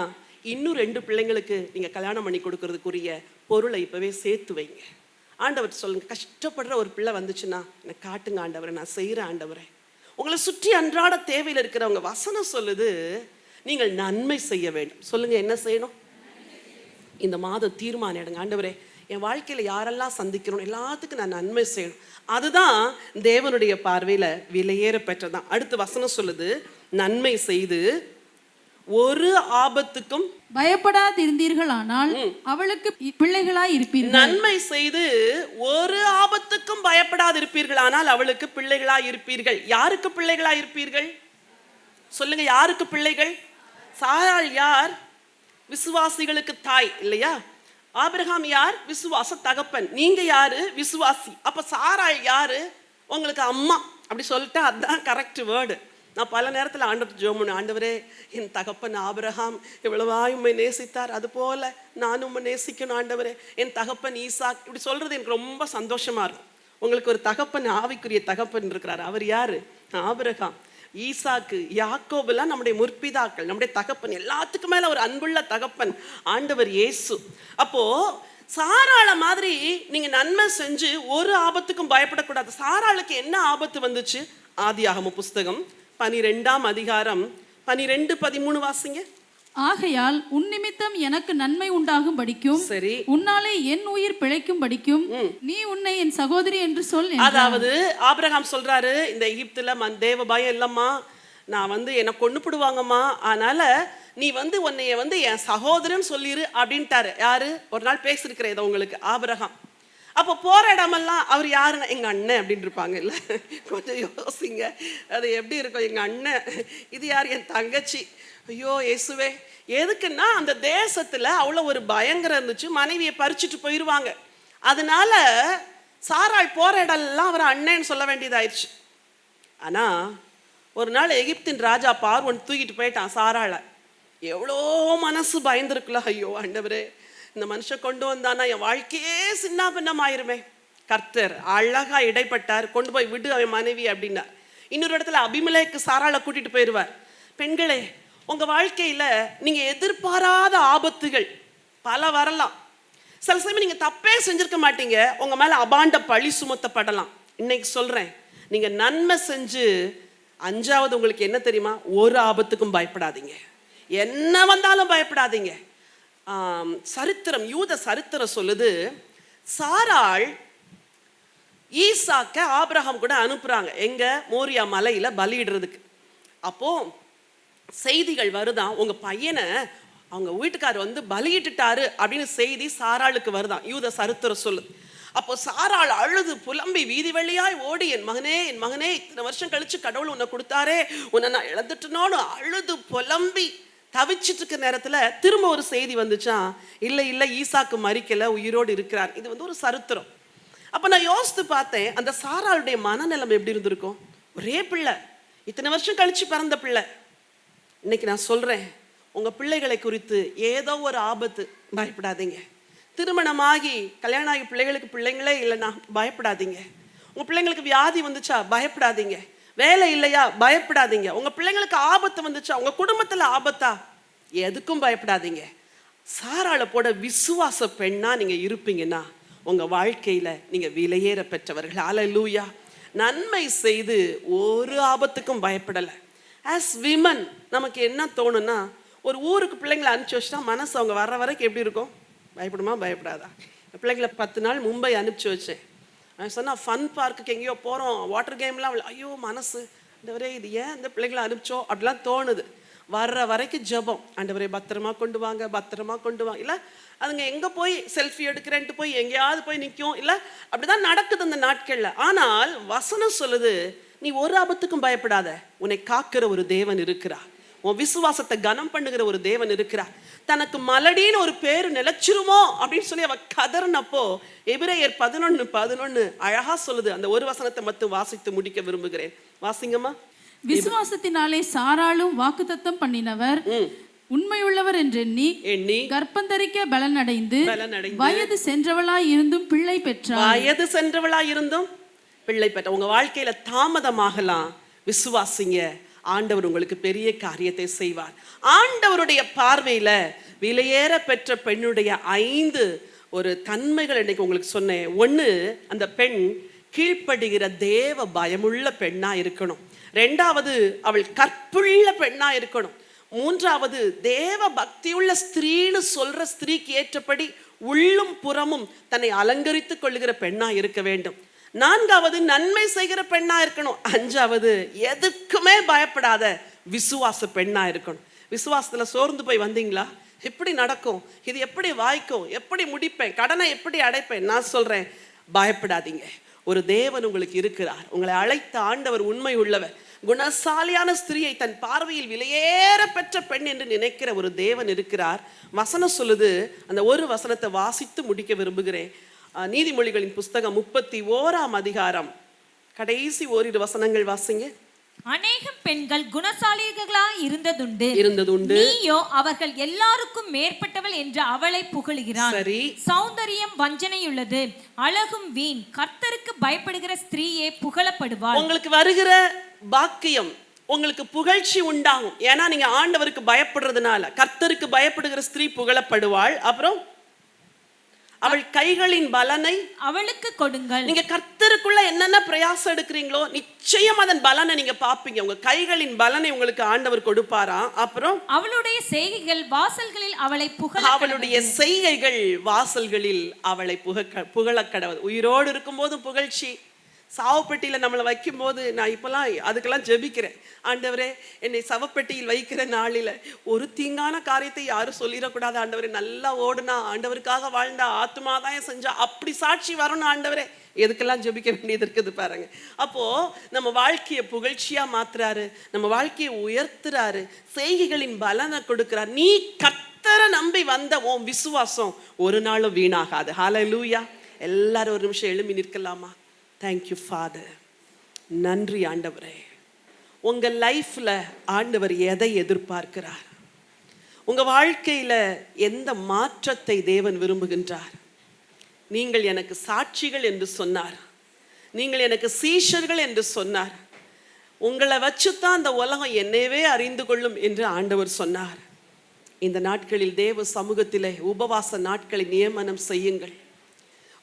இன்னும் 2 பிள்ளைங்களுக்கு நீங்கள் கல்யாணம் பண்ணி கொடுக்கறதுக்குரிய பொருளை இப்போவே சேர்த்து வைங்க. ஆண்டவர் சொல்லுங்க, கஷ்டப்படுற ஒரு பிள்ளை வந்துச்சுன்னா எனக்கு காட்டுங்க ஆண்டவரை, நான் செய்கிறேன் ஆண்டவரை. உங்களை சுற்றி அன்றாட தேவையில் இருக்கிறவங்க, வசனம் சொல்லுது நீங்கள் நன்மை செய்ய வேண்டும். சொல்லுங்க, என்ன செய்யணும்? இந்த மாதம் தீர்மானம் எடுங்க, ஆண்டவரே என் வாழ்க்கையில் யாரெல்லாம் சந்திக்கிறோம் எல்லாத்துக்கும் நான் நன்மை செய்யணும். அதுதான் தேவனுடைய பார்வையில் விலையேற பெற்றதான். அடுத்து வசனம் சொல்லுது, நன்மை செய்து ஒரு ஆபத்துக்கும் பயப்படாதிருந்தீர்களானால் அவளுக்கு பிள்ளைகளாய் இருப்பீர்கள். நன்மை செய்து ஒரு ஆபத்துக்கும் பயப்படாதிருப்பீர்களானால் அவளுக்கு பிள்ளைகளாய் இருப்பீர்கள். யாருக்கு பிள்ளைகளாய் இருப்பீர்கள்? சொல்லுங்க, யாருக்கு பிள்ளைகள்? சாராள் யார்? விசுவாசிகளுக்கு தாய் இல்லையா? ஆபிரகாம் யார்? விசுவாச தகப்பன். நீங்க யாரு? விசுவாசி. அப்ப சாராள் யாரு? உங்களுக்கு அம்மா. அப்படி சொல்லிட்டு அதுதான் கரெக்ட் வேர்டு. நான் பல நேரத்தில் ஆண்டவர் ஜெபம், ஆண்டவரே என் தகப்பன் ஆபிரகாம் எவ்வளவாய் உம்மை நேசித்தார், அது போல நானும் உம்மை நேசிக்கணும் ஆண்டவரே. என் தகப்பன் ஈசாக், இப்படி சொல்றது எனக்கு ரொம்ப சந்தோஷமா இருக்கும். உங்களுக்கு ஒரு தகப்பன், ஆவிக்குரிய தகப்பன் இருக்கிறார். அவர் யாரு? ஆபிரகாம், ஈசாக்கு, யாக்கோபெல்லாம் நம்முடைய முற்பிதாக்கள், நம்முடைய தகப்பன். எல்லாத்துக்கும் மேல ஒரு அன்புள்ள தகப்பன் ஆண்டவர் இயேசு. அப்போ சாராள மாதிரி நீங்க நன்மை செஞ்சு ஒரு ஆபத்துக்கும் பயப்படக்கூடாது. சாராளுக்கு என்ன ஆபத்து வந்துச்சு? ஆதியாகம புஸ்தகம் 12ஆம் அதிகாரம் 12-13 வாசிங்க. ஆகையால் உன் நிமித்தம் எனக்கு நன்மை உண்டாகும் படிக்கும், சரி, உன்னாலே என் உயிர் பிழைக்கும் படிக்கும் நீ உன்னை என் சகோதரி என்று சொல். அதாவது ஆபிரகாம் சொல்றாரு, இந்த எகிப்துல தேவ பயம் இல்லம்மா, நான் என்னை கொன்னுபிடுவாங்கம்மா, அதனால நீ உன்னைய என் சகோதரன் சொல்லிரு அப்படின்ட்டாரு. யாரு? ஒரு நாள் பேசிருக்கிறேன் இதை உங்களுக்கு, ஆபிரகாம். அப்போ போற இடமெல்லாம் அவர் யாருன்னா எங்க அண்ணன் அப்படின்னு இருப்பாங்க. இல்லை, கொஞ்சம் யோசிங்க, அது எப்படி இருக்கும்? எங்க அண்ணன், இது யார்? என் தங்கச்சி. ஐயோ இயேசுவே, எதுக்குன்னா அந்த தேசத்துல அவ்வளோ ஒரு பயங்கரம் இருந்துச்சு, மனைவியை பறிச்சுட்டு போயிடுவாங்க. அதனால சாராள் போற இடம்லாம் அவர் அண்ணன்னு சொல்ல வேண்டியதாயிடுச்சு. ஆனா ஒரு நாள் எகிப்தின் ராஜா பார்வோன் தூக்கிட்டு போயிட்டான் சாராளை. எவ்வளோ மனசு பயந்துருக்குல்ல, ஐயோ ஆண்டவரே இந்த மனுஷன் கொண்டு வந்தானா என் வாழ்க்கையே சின்ன பின்னமாயிருமே. கர்த்தர் அழகா இடைப்பட்டார், கொண்டு போய் விடு அவன் மனைவி அப்படின்னா. இன்னொரு இடத்துல அபிமெலேக்கு சாராளை கூட்டிட்டு போயிடுவார். பெண்களே, உங்க வாழ்க்கையில நீங்க எதிர்பாராத ஆபத்துகள் பல வரலாம். சில சமயம் நீங்க தப்பே செஞ்சிருக்க மாட்டீங்க, உங்க மேல அபாண்ட பழி சுமத்தப்படலாம். இன்னைக்கு சொல்றேன், நீங்க நன்மை செஞ்சு 5வது உங்களுக்கு என்ன தெரியுமா? ஒரு ஆபத்துக்கும் பயப்படாதீங்க, என்ன வந்தாலும் பயப்படாதீங்க. சரித்திரம், யூத சரித்திரம் சொல்லுது, சாராள் ஈசாக்க ஆபிரகாம் கூட அனுப்புறாங்க, எங்க? மோரியா மலையில பலியிடுறதுக்கு. அப்போ செய்திகள் வருதான், உங்க பையனை அவங்க வீட்டுக்காரர் பலியிட்டுட்டாரு அப்படின்னு செய்தி சாராளுக்கு வருதான். யூத சரித்திரம் சொல்லுது. அப்போ சாராள் அழுது புலம்பி வீதி வழியாய் ஓடி, என் மகனே என் மகனே, இத்தனை வருஷம் கழிச்சு கடவுள் உன்னை கொடுத்தாரே, உன்னை நான் இழந்துட்டனோன்னு அழுது புலம்பி தவிச்சிட்டு இருக்க நேரத்துல திரும்ப ஒரு செய்தி வந்துச்சான், இல்லை இல்லை ஈசாக்கு மரிக்கல, உயிரோடு இருக்கிறார். இது ஒரு சரித்திரம். அப்ப நான் யோசித்து பார்த்தேன், அந்த சாராளுடைய மனநிலைமை எப்படி இருந்திருக்கும்? ஒரே பிள்ளை, இத்தனை வருஷம் கழிச்சு பிறந்த பிள்ளை. இன்னைக்கு நான் சொல்றேன், உங்க பிள்ளைகளை குறித்து ஏதோ ஒரு ஆபத்து, பயப்படாதீங்க. திருமணமாகி கல்யாணம் ஆகி பிள்ளைங்களே இல்லைன்னா பயப்படாதீங்க. உங்க பிள்ளைங்களுக்கு வியாதி வந்துச்சா பயப்படாதீங்க. வேலை இல்லையா பயப்படாதீங்க. உங்க பிள்ளைங்களுக்கு ஆபத்து வந்துச்சா, உங்க குடும்பத்துல ஆபத்தா, எதுக்கும் பயப்படாதீங்க. சாராளை போட விசுவாச பெண்ணா நீங்க இருப்பீங்கன்னா உங்க வாழ்க்கையில நீங்க விலையேற பெற்றவர்கள். அல்லேலூயா. நன்மை செய்து ஒரு ஆபத்துக்கும் பயப்படலை. ஆஸ் விமன் நமக்கு என்ன தோணுன்னா, ஒரு ஊருக்கு பிள்ளைங்களை அனுப்பிச்சு வச்சுட்டா மனசு அவங்க வர்ற வரைக்கும் எப்படி இருக்கும்? பயப்படுமா பயப்படாதா? பிள்ளைங்களை 10 நாள் மும்பை அனுப்பிச்சி வச்சேன். சொன்னா ஃபன் பார்க்குக்கு எங்கேயோ போகிறோம், வாட்டர் கேம்லாம், ஐயோ மனசு ஆண்டவரே இது ஏன் இந்த பிள்ளைங்களை அனுப்பிச்சோம் அப்படிலாம் தோணுது. வர்ற வரைக்கும் ஜெபம், ஆண்டவரே பத்திரமா கொண்டு வாங்க, பத்திரமா கொண்டு வாங்க. இல்லை அதுங்க எங்கே போய் செல்ஃபி எடுக்கிறேன்ட்டு போய் எங்கேயாவது போய் நிற்கும். இல்லை அப்படிதான் நடக்குது அந்த நாட்களில். ஆனால் வசனம் சொல்லுது, நீ ஒரு ஆபத்துக்கும் பயப்படாத, உன்னை காக்கிற ஒரு தேவன் இருக்கிறார், உன் விசுவாசத்தை கனம் பண்ணுகிற ஒரு தேவன் இருக்கிறார். தனக்கு மலடின்னு ஒரு பேரு நிலைச்சிருமோ அப்படின்னு சொல்லி அவ கதறினப்போ எபிரேயர் 11:11 அழகா சொல்லுது. அந்த ஒரு வசனத்தை மட்டும் வாசித்து முடிக்க விரும்புகிறேன். வாசிங்கம்மா. விசுவாசத்தினாலே சாராளும் வாக்குத்தத்தம் பண்ணினவர் உண்மையுள்ளவர் என்றெண்ணி கர்ப்பந்தரிக்க பலனடைந்து வயது சென்றவளாய் இருந்தும் பிள்ளை பெற்றார். வயது சென்றவளாய் இருந்தும் பிள்ளை பெற்ற. உங்க வாழ்க்கையில தாமதமாகலாம், விசுவாசிங்க, ஆண்டவர் உங்களுக்கு பெரிய காரியத்தை செய்வார். ஆண்டவருடைய பார்வையில விலையேற பெற்ற பெண்ணுடைய 5 ஒரு தன்மைகள் இன்னைக்கு உங்களுக்கு சொன்னேன். 1, அந்த பெண் கீழ்ப்படுகிற தேவ பயமுள்ள பெண்ணா இருக்கணும். 2வது, அவள் கற்புள்ள பெண்ணா இருக்கணும். 3வது, தேவ பக்தியுள்ள ஸ்திரீன்னு சொல்ற ஸ்திரீக்கு ஏற்றபடி உள்ளும் புறமும் தன்னை அலங்கரித்துக் கொள்ளுகிற பெண்ணா இருக்க வேண்டும். 4வது, நன்மை செய்கிற பெண்ணா இருக்கணும். 5வது, எதுக்குமே பயப்படாத விசுவாச பெண்ணா இருக்கணும். விசுவாசத்துல சோர்ந்து போய் வந்தீங்களா? எப்படி நடக்கும், இது எப்படி வாய்க்கும், எப்படி முடிப்பேன், கடனை எப்படி அடைப்பேன்? நான் சொல்றேன், பயப்படாதீங்க. ஒரு தேவன் உங்களுக்கு இருக்கிறார். உங்களை அழைத்த ஆண்டவர் உண்மை உள்ளவர். குணசாலியான ஸ்திரியை தன் பார்வையில் விலையேற பெற்ற பெண் என்று நினைக்கிற ஒரு தேவன் இருக்கிறார். வசனம் சொல்லுது, அந்த ஒரு வசனத்தை வாசித்து முடிக்க விரும்புகிறேன். நீதிமொழிகளின் புஸ்தகம் 31ஆம் அதிகாரம் கடைசி ஓரிரு வசனங்கள் வாசிங்க. அநேகம் பெண்கள் குணசாலிகளாய் இருந்ததுண்டு, நீயோ அவர்கள் எல்லாருக்கும் மேற்பட்டவள் என்று அவளை புகழுகிறான். சரி. சௌந்தரியம் வஞ்சனையுள்ளது, அழகும் வீண், கர்த்தருக்கு பயப்படுகிற ஸ்திரீயே புகழப்படுவாள். உங்களுக்கு வருகிற பாக்கியம், உங்களுக்கு புகழ்ச்சி உண்டாகும். ஏன்னா நீங்க ஆண்டவருக்கு பயப்படுறதுனால. கர்த்தருக்கு பயப்படுகிற ஸ்திரீ புகழப்படுவாள். அப்புறம் அவள் கைகளின் பலனை அவளுக்கு கொடுங்கள். நீங்க கர்த்தருக்குள்ள என்னென்ன பிரயாசம் எடுக்கிறீங்களோ நிச்சயம் அதன் பலனை நீங்க பாப்பீங்க. உங்க கைகளின் பலனை உங்களுக்கு ஆண்டவர் கொடுப்பாராம். அப்புறம் அவளுடைய செய்கைகள் வாசல்களில் அவளை புகழ கடவுள். உயிரோடு இருக்கும்போது புகழ்ச்சி, சாவப்பெட்டியில நம்மளை வைக்கும் போது, நான் இப்பெல்லாம் அதுக்கெல்லாம் ஜெபிக்கிறேன், ஆண்டவரே என்னை சவப்பெட்டியில் வைக்கிற நாளில் ஒரு தீங்கான காரியத்தை யாரும் சொல்லிடக்கூடாது ஆண்டவரே. நல்லா ஓடுனா, ஆண்டவருக்காக வாழ்ந்தா, ஆத்மாதான் செஞ்சா, அப்படி சாட்சி வரணும் ஆண்டவரே. எதுக்கெல்லாம் ஜெபிக்க வேண்டியது இருக்குது பாருங்க. அப்போ நம்ம வாழ்க்கையை புகழ்ச்சியா மாத்துறாரு, நம்ம வாழ்க்கையை உயர்த்துறாரு, செய்கைகளின் பலனை கொடுக்கிறார். நீ கர்த்தரை நம்பி வந்த உன் விசுவாசம் ஒரு நாளும் வீணாகாது. ஹல்லேலூயா. எல்லாரும் ஒரு நிமிஷம் எழும்பி நிற்கலாமா? Thank you father. நன்றி ஆண்டவரே. உங்கள் லைஃப்பில் ஆண்டவர் எதை எதிர்பார்க்கிறார்? உங்கள் வாழ்க்கையில் எந்த மாற்றத்தை தேவன் விரும்புகின்றார்? நீங்கள் எனக்கு சாட்சிகள் என்று சொன்னார், நீங்கள் எனக்கு சீஷர்கள் என்று சொன்னார். உங்களை வச்சுத்தான் அந்த உலகம் என்னையவே அறிந்து கொள்ளும் என்று ஆண்டவர் சொன்னார். இந்த நாட்களில் தேவ சமூகத்திலே உபவாச நாட்களை நியமனம் செய்யுங்கள்.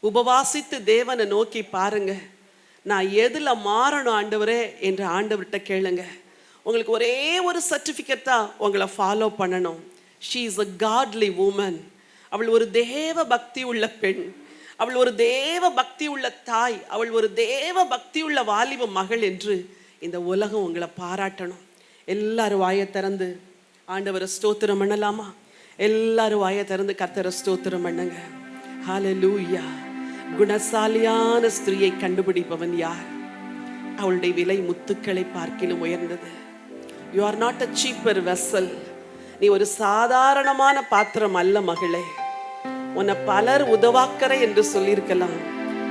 உபவாசித்து தேவனை நோக்கி பாருங்க, நான் எதுல மாறணும் ஆண்டவரே என்று ஆண்டவர்கிட்ட கேளுங்க. உங்களுக்கு ஒரே ஒரு சர்டிஃபிகேட் தான் உங்களை ஃபாலோ பண்ணணும். She is a godly woman. அவள் ஒரு தேவ பக்தி உள்ள பெண், அவள் ஒரு தேவ பக்தி உள்ள தாய், அவள் ஒரு தேவ பக்தி உள்ள வாலிப மகள் என்று இந்த உலகம் உங்களை பாராட்டணும். எல்லாரும் வாயை திறந்து ஆண்டவரை ஸ்தோத்திரம் பண்ணலாமா? எல்லாரும் வாயை திறந்து கர்த்தரை ஸ்தோத்திரம் பண்ணுங்க. ஹல்லேலூயா. குணசாலியான ஸ்திரியை கண்டுபிடிப்பவன் யார்? அவளுடைய விலை முத்துக்களை பார்க்கிலும் உயர்ந்தது. You are not a cheaper vessel. நீ ஒரு சாதாரணமான பாத்திரம் அல்ல மகளே. உன்னை பலர் உதவாக்கரை என்று சொல்லியிருக்கலாம்,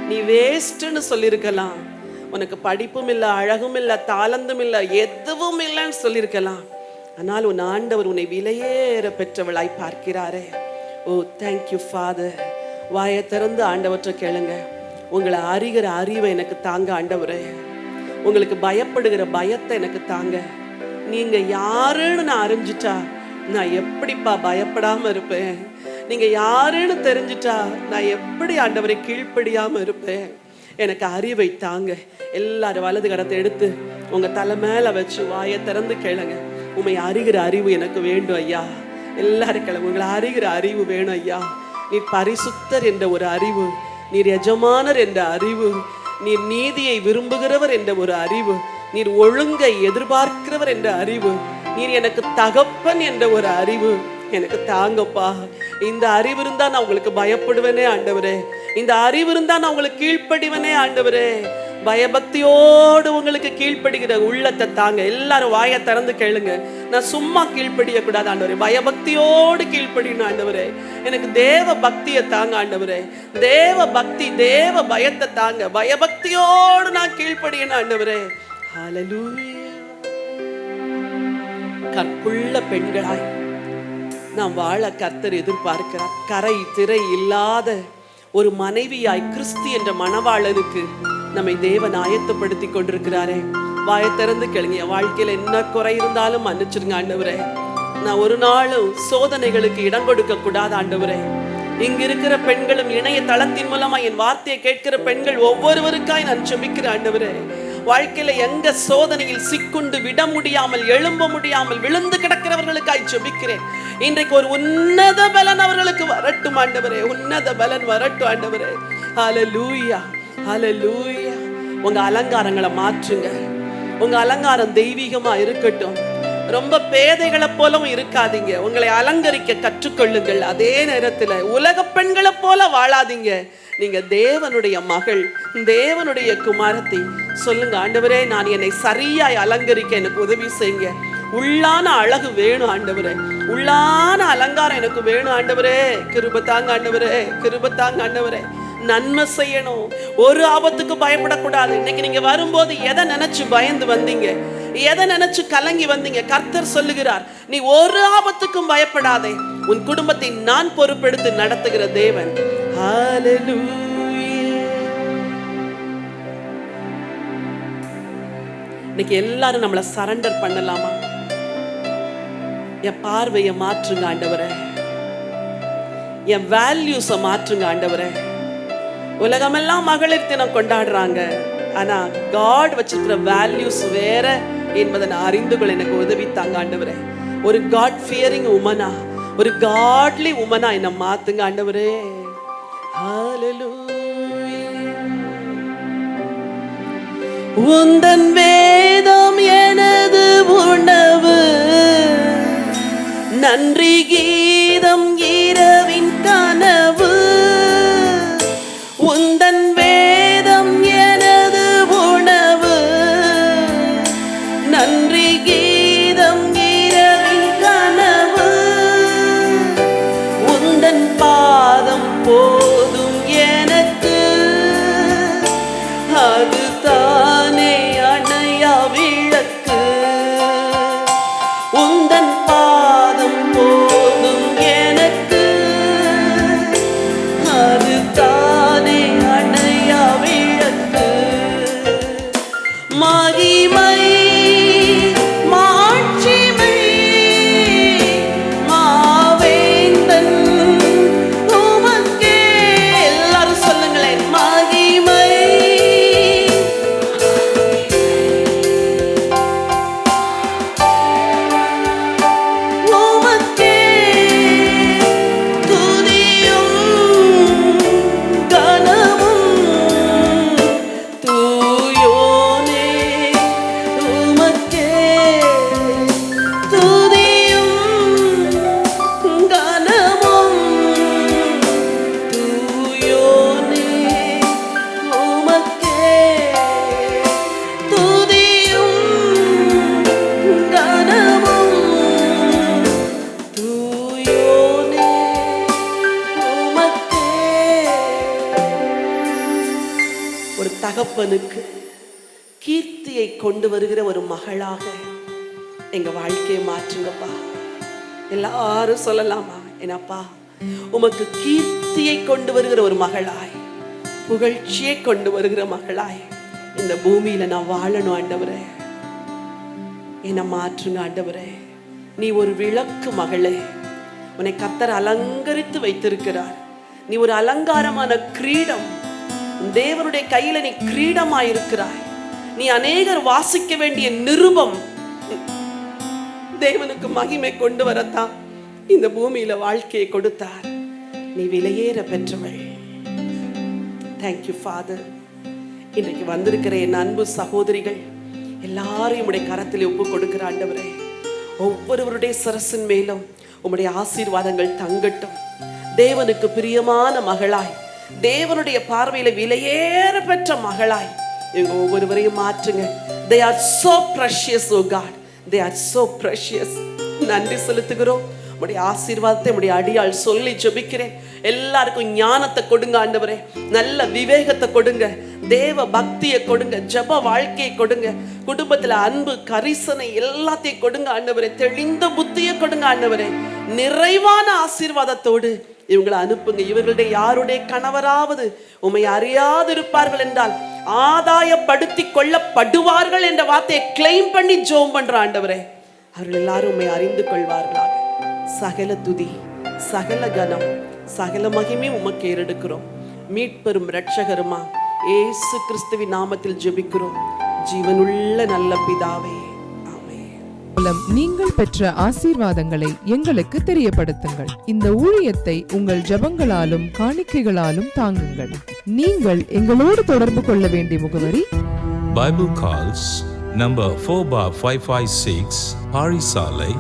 நீ வேஸ்ட்னு சொல்லியிருக்கலாம், உனக்கு படிப்பும் இல்லை, அழகும் இல்லை, தாளந்தும் இல்லை, எதுவும் இல்லைன்னு சொல்லியிருக்கலாம். ஆனால் உன் ஆண்டவர் உன்னை விலையேற பெற்றவளாய் பார்க்கிறாரே. ஓ தேங்க்யூ ஃபாதர். வாயை திறந்து ஆண்டவற்றை கேளுங்க. உங்களை அறிகிற அறிவை எனக்கு தாங்க ஆண்டவரே. உங்களுக்கு பயப்படுகிற பயத்தை எனக்கு தாங்க. நீங்க யாருன்னு நான் அறிஞ்சிட்டா நான் எப்படிப்பா பயப்படாம இருப்பேன்? நீங்க யாருன்னு தெரிஞ்சிட்டா நான் எப்படி ஆண்டவரை கீழ்ப்படியாம இருப்பேன்? எனக்கு அறிவை தாங்க. எல்லாரும் வலது கரத்தை எடுத்து உங்க தலை மேல வச்சு வாயை திறந்து கேளுங்க. உண்மை அறிகிற அறிவு எனக்கு வேண்டும் ஐயா. எல்லாரும் கிளம்பு. உங்களை அறிகிற அறிவு வேணும் ஐயா. நீர் பரிசுத்தர் என்ற ஒரு அறிவு, நீர் எஜமானர் என்ற அறிவு, நீர் நீதியை விரும்புகிறவர் என்ற ஒரு அறிவு, நீர் ஒழுங்கை எதிர்பார்க்கிறவர் என்ற அறிவு, நீர் எனக்கு தகப்பன் என்ற ஒரு அறிவு எனக்கு தாங்கப்பா. இந்த அறிவு இருந்தா நான் உங்களுக்கு பயப்படுவேனே ஆண்டவரே. இந்த அறிவு இருந்தா நான் உங்களுக்கு கீழ்ப்படிவனே ஆண்டவரே. பயபக்தியோடு உங்களுக்கு கீழ்ப்படுகிற உள்ளத்தை தாங்க. எல்லாரும் வாயை திறந்து கேளுங்க. நான் சும்மா கீழ்ப்படிய கூடாது ஆண்டவரே, பயபக்தியோடு கீழ்ப்படியணும் ஆண்டவரே. எனக்கு தேவ பக்தியை தாங்க ஆண்டவரே. தேவ பக்தி, தேவ பயத்தை தாங்க. பயபக்தியோடு நான் கீழ்ப்படியணும் ஆண்டவரே. ஹல்லேலூயா. கற்புள்ள பெண்களாய் நாம் வாழ கர்த்தர் எதிர்பார்க்கிறார். கரை திரை இல்லாத ஒரு மனைவியாய் கிறிஸ்து என்ற மணவாளனுக்கு நம்மை தேவன் ஆயத்தப்படுத்தி கொண்டிருக்கிறாரே. வாயை திறந்து கேளுங்க. வாழ்க்கையில என்ன குறை இருந்தாலும் மன்னிச்சிருங்க ஆண்டவரே. நான் ஒரு நாளும் சோதனைகளுக்கு இடம் கொடுக்க கூடாது ஆண்டவரே. இங்க இருக்கிற பெண்களும் இணையதளத்தின் மூலமா என் வார்த்தையை கேட்கிற பெண்கள் ஒவ்வொருவருக்காய் நான் ஜெபிக்கிறேன் ஆண்டவரே. வாழ்க்கையில எங்க சோதனையில் சிக்குண்டு விட முடியாமல், எழும்ப முடியாமல் விழுந்து கிடக்கிறவர்களுக்காய் ஜெபிக்கிறேன். இன்றைக்கு ஒரு உன்னத பலன் அவர்களுக்கு வரட்டும் ஆண்டவரே. உன்னத பலன் வரட்டும் ஆண்டவரே. ஹல்லேலூயா, ஹல்லேலூயா. உங்க அலங்காரங்களை மாற்றுங்க. உங்க அலங்காரம் தெய்வீகமா இருக்கட்டும். ரொம்ப பேதைகளை போலவும் இருக்காதீங்க. உங்களை அலங்கரிக்க கற்றுக்கொள்ளுங்கள். அதே நேரத்துல உலக பெண்களை போல வாழாதீங்க. நீங்க தேவனுடைய மகள், தேவனுடைய குமாரத்தை. சொல்லுங்க ஆண்டவரே, நான் என்னை சரியாய் அலங்கரிக்க எனக்கு உதவி செய்யுங்க. உள்ளான அழகு வேணும் ஆண்டவரே. உள்ளான அலங்காரம் எனக்கு வேணும் ஆண்டவரே. கிருபை தாங்க ஆண்டவரே, கிருபை தாங்க ஆண்டவரே. நன்மை செய்யணும். ஒரு ஆபத்துக்கு பயப்படக்கூடாது. இன்னைக்கு நீங்க வரும்போது எதை நினைச்சு பயந்து வந்தீங்க? எதை நினைச்சு கலங்கி வந்தீங்க? கர்த்தர் சொல்லுகிறார், நீ ஒரு ஆபத்துக்கும் பயப்படாதே. உன் குடும்பத்தை நான் பொறுப்பெடுத்து நடத்துகிற தேவன். ஹல்லேலூயா. இன்னைக்கு எல்லாரும் நம்மளை சரண்டர் பண்ணலாமா? என் பார்வையை மாற்றுங்க ஆண்டவரே. என் வேல்யூஸை மாற்றுங்க ஆண்டவரே. உலகமெல்லாம் மகளிர் தினம் கொண்டாடுறாங்க. ஆனா காட் வச்சிருக்கிற வேல்யூஸ் வேற என்பதை நான் அறிந்து கொள்ள எனக்கு உதவித்தாங்க ஆண்டவரே. ஒரு காட் ஃபியரிங் உமனா, ஒரு காட்லி உமனா என்னை மாத்துங்க ஆண்டவரே. ஹல்லேலூயா. உந்தன் வேதம் எனது உணவு, நன்றி கீதம் இரவின் கனவு. உந்தன் வேதம் எனது உணவு, நன்றி கீதம் இரவின் கனவு. உந்தன் பாதம் போதும் எனக்கு, அது தானே அணையா விளக்கு. உந்தன் பாதம் போதும் எனக்கு, அது தானே அணையா விளக்கு. மகிமை மாட்சிமை மாவேந்தன் உமக்கே. எல்லாரும் சொல்லுங்களேன். மகிமை உமக்கே, துதியும் கனமும் தூயோனே உமக்கே. துதியும் கனமும் தூயோனே உமக்கே. துதியும் கனமும் தூயோனே உமக்கே. ஒரு தகப்பனுக்கு கீர்த்தியை கொண்டு வருகிற ஒரு மகளாக எங்க வாழ்க்கையை மாற்றுங்கப்பா. எல்லாரும் சொல்லலாமா? என்னப்பா, உமக்கு கீர்த்தியை கொண்டு வருகிற ஒரு மகளாய், புகழ்ச்சியை கொண்டு வருகிற மகளாய் இந்த பூமியில நான் வாழணும் ஆண்டவரே. என்னை மாற்றுங்க ஆண்டவரே. நீ ஒரு விளக்கு மகளே. உன்னை கர்த்தர் அலங்கரித்து வைத்திருக்கிறார். நீ ஒரு அலங்காரமான கிரீடம். தேவனுடைய கையில நீ கிரீடமாயிருக்கிறாய். நீ அநேகர் வாசிக்க வேண்டிய நிருபம். தேவனுக்கு மகிமை கொண்டு வரத்தான் இந்த பூமியில வாழ்க்கையை கொடுத்தார். நீ விலையேற பெற்றவள். Thank you father. இன்றைக்கு வந்திருக்கிற என் அன்பு சகோதரிகள் எல்லாரையும் உடைய கரத்தில் ஒப்பு கொடுக்கிற ஆண்டவரே, ஒவ்வொருவருடைய சிரசின் மேலும் உம்முடைய ஆசீர்வாதங்கள் தங்கட்டும். தேவனுக்கு பிரியமான மகளாய், தேவனுடைய பார்வையில விலையேற பெற்ற மகளாய் இவங்க ஒவ்வொருவரையும் மாற்றுங்க. They are so precious, oh God. They are so precious. நன்றி செலுத்துகிறோம். உம்முடைய ஆசீர்வாதத்தை உம்முடைய அடியாள் சொல்லி ஜெபிக்கிறேன். எல்லாருக்கும் ஞானத்தை கொடுங்க ஆண்டவரே, நல்ல விவேகத்தை கொடுங்க, தேவ பக்தியை கொடுங்க, ஜெப வாழ்க்கையை கொடுங்க, குடும்பத்துல அன்பு கரிசனை எல்லாத்தையும் கொடுங்க ஆண்டவரே, தெளிந்த புத்தியை கொடுங்க ஆண்டவரே. நிறைவான ஆசீர்வாதத்தோடு இவங்களை அனுப்புங்க. இவர்களுடைய யாருடைய கணவராவது உம்மை அறியாதிருப்பார்கள் என்றால் ஆதாயப்படுத்தி கொள்ளப்படுவார்கள் என்ற வார்த்தையை கிளைம் பண்ணி ஜெபம் பண்ற ஆண்டவரே, அவர்கள் எல்லாரும் உம்மை அறிந்து கொள்வார்களாக. சகல துதி, சகல கனம், சகல மகிமை உமக்கு ஏறெடுக்கிறோம். மீட்பெரும் இரட்சகருமா இயேசு கிறிஸ்துவின் நாமத்தில் ஜெபிக்கிறோம் ஜீவனுள்ள நல்ல பிதாவே, ஆமென். மூலம் நீங்கள் பெற்ற ஆசீர்வாதங்களை எங்களுக்கு தெரியப்படுத்துங்கள். இந்த ஊழியத்தை உங்கள் ஜெபங்களாலும் காணிக்கைகளாலும் தாங்குங்கள். நீங்கள் எங்களோடு தொடர்பு கொள்ள வேண்டிய முகவரி: Bible Calls, number 4/556, Parisalai,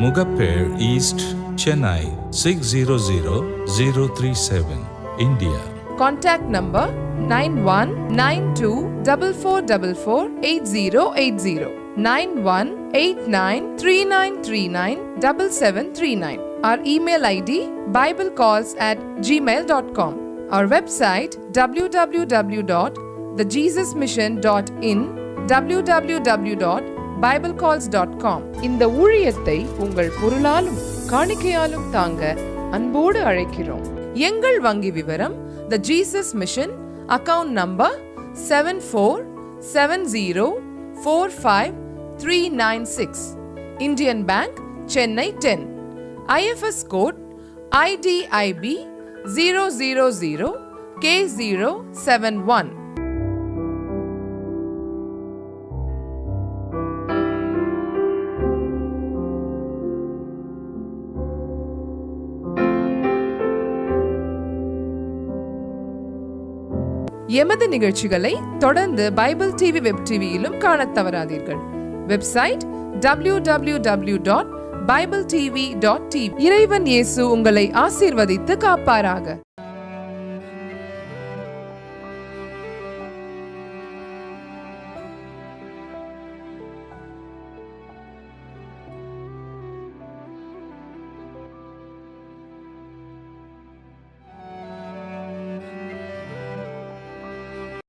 Mugapere East, Chennai 600037, India. Contact number 919244448080, 918939397739. Our email ID biblecalls@gmail.com. Our website www.thejesusmission.in, www.biblecalls.com. இந்த ஊழியத்தை உங்கள் பொருளாலும் காணிக்கையாலும் தாங்க அன்போடு அழைக்கிறோம். எங்கள் வங்கி விவரம்: The Jesus Mission, account number 7470453996, Indian Bank, Chennai 10, IFS code IDIB 000K071. எமது நிகழ்ச்சிகளை தொடர்ந்து பைபிள் டிவி வெப் டிவியிலும் காணத் தவறாதீர்கள். Website www.bibletv.tv. இறைவன் இயேசு உங்களை ஆசீர்வதித்து காப்பாராக.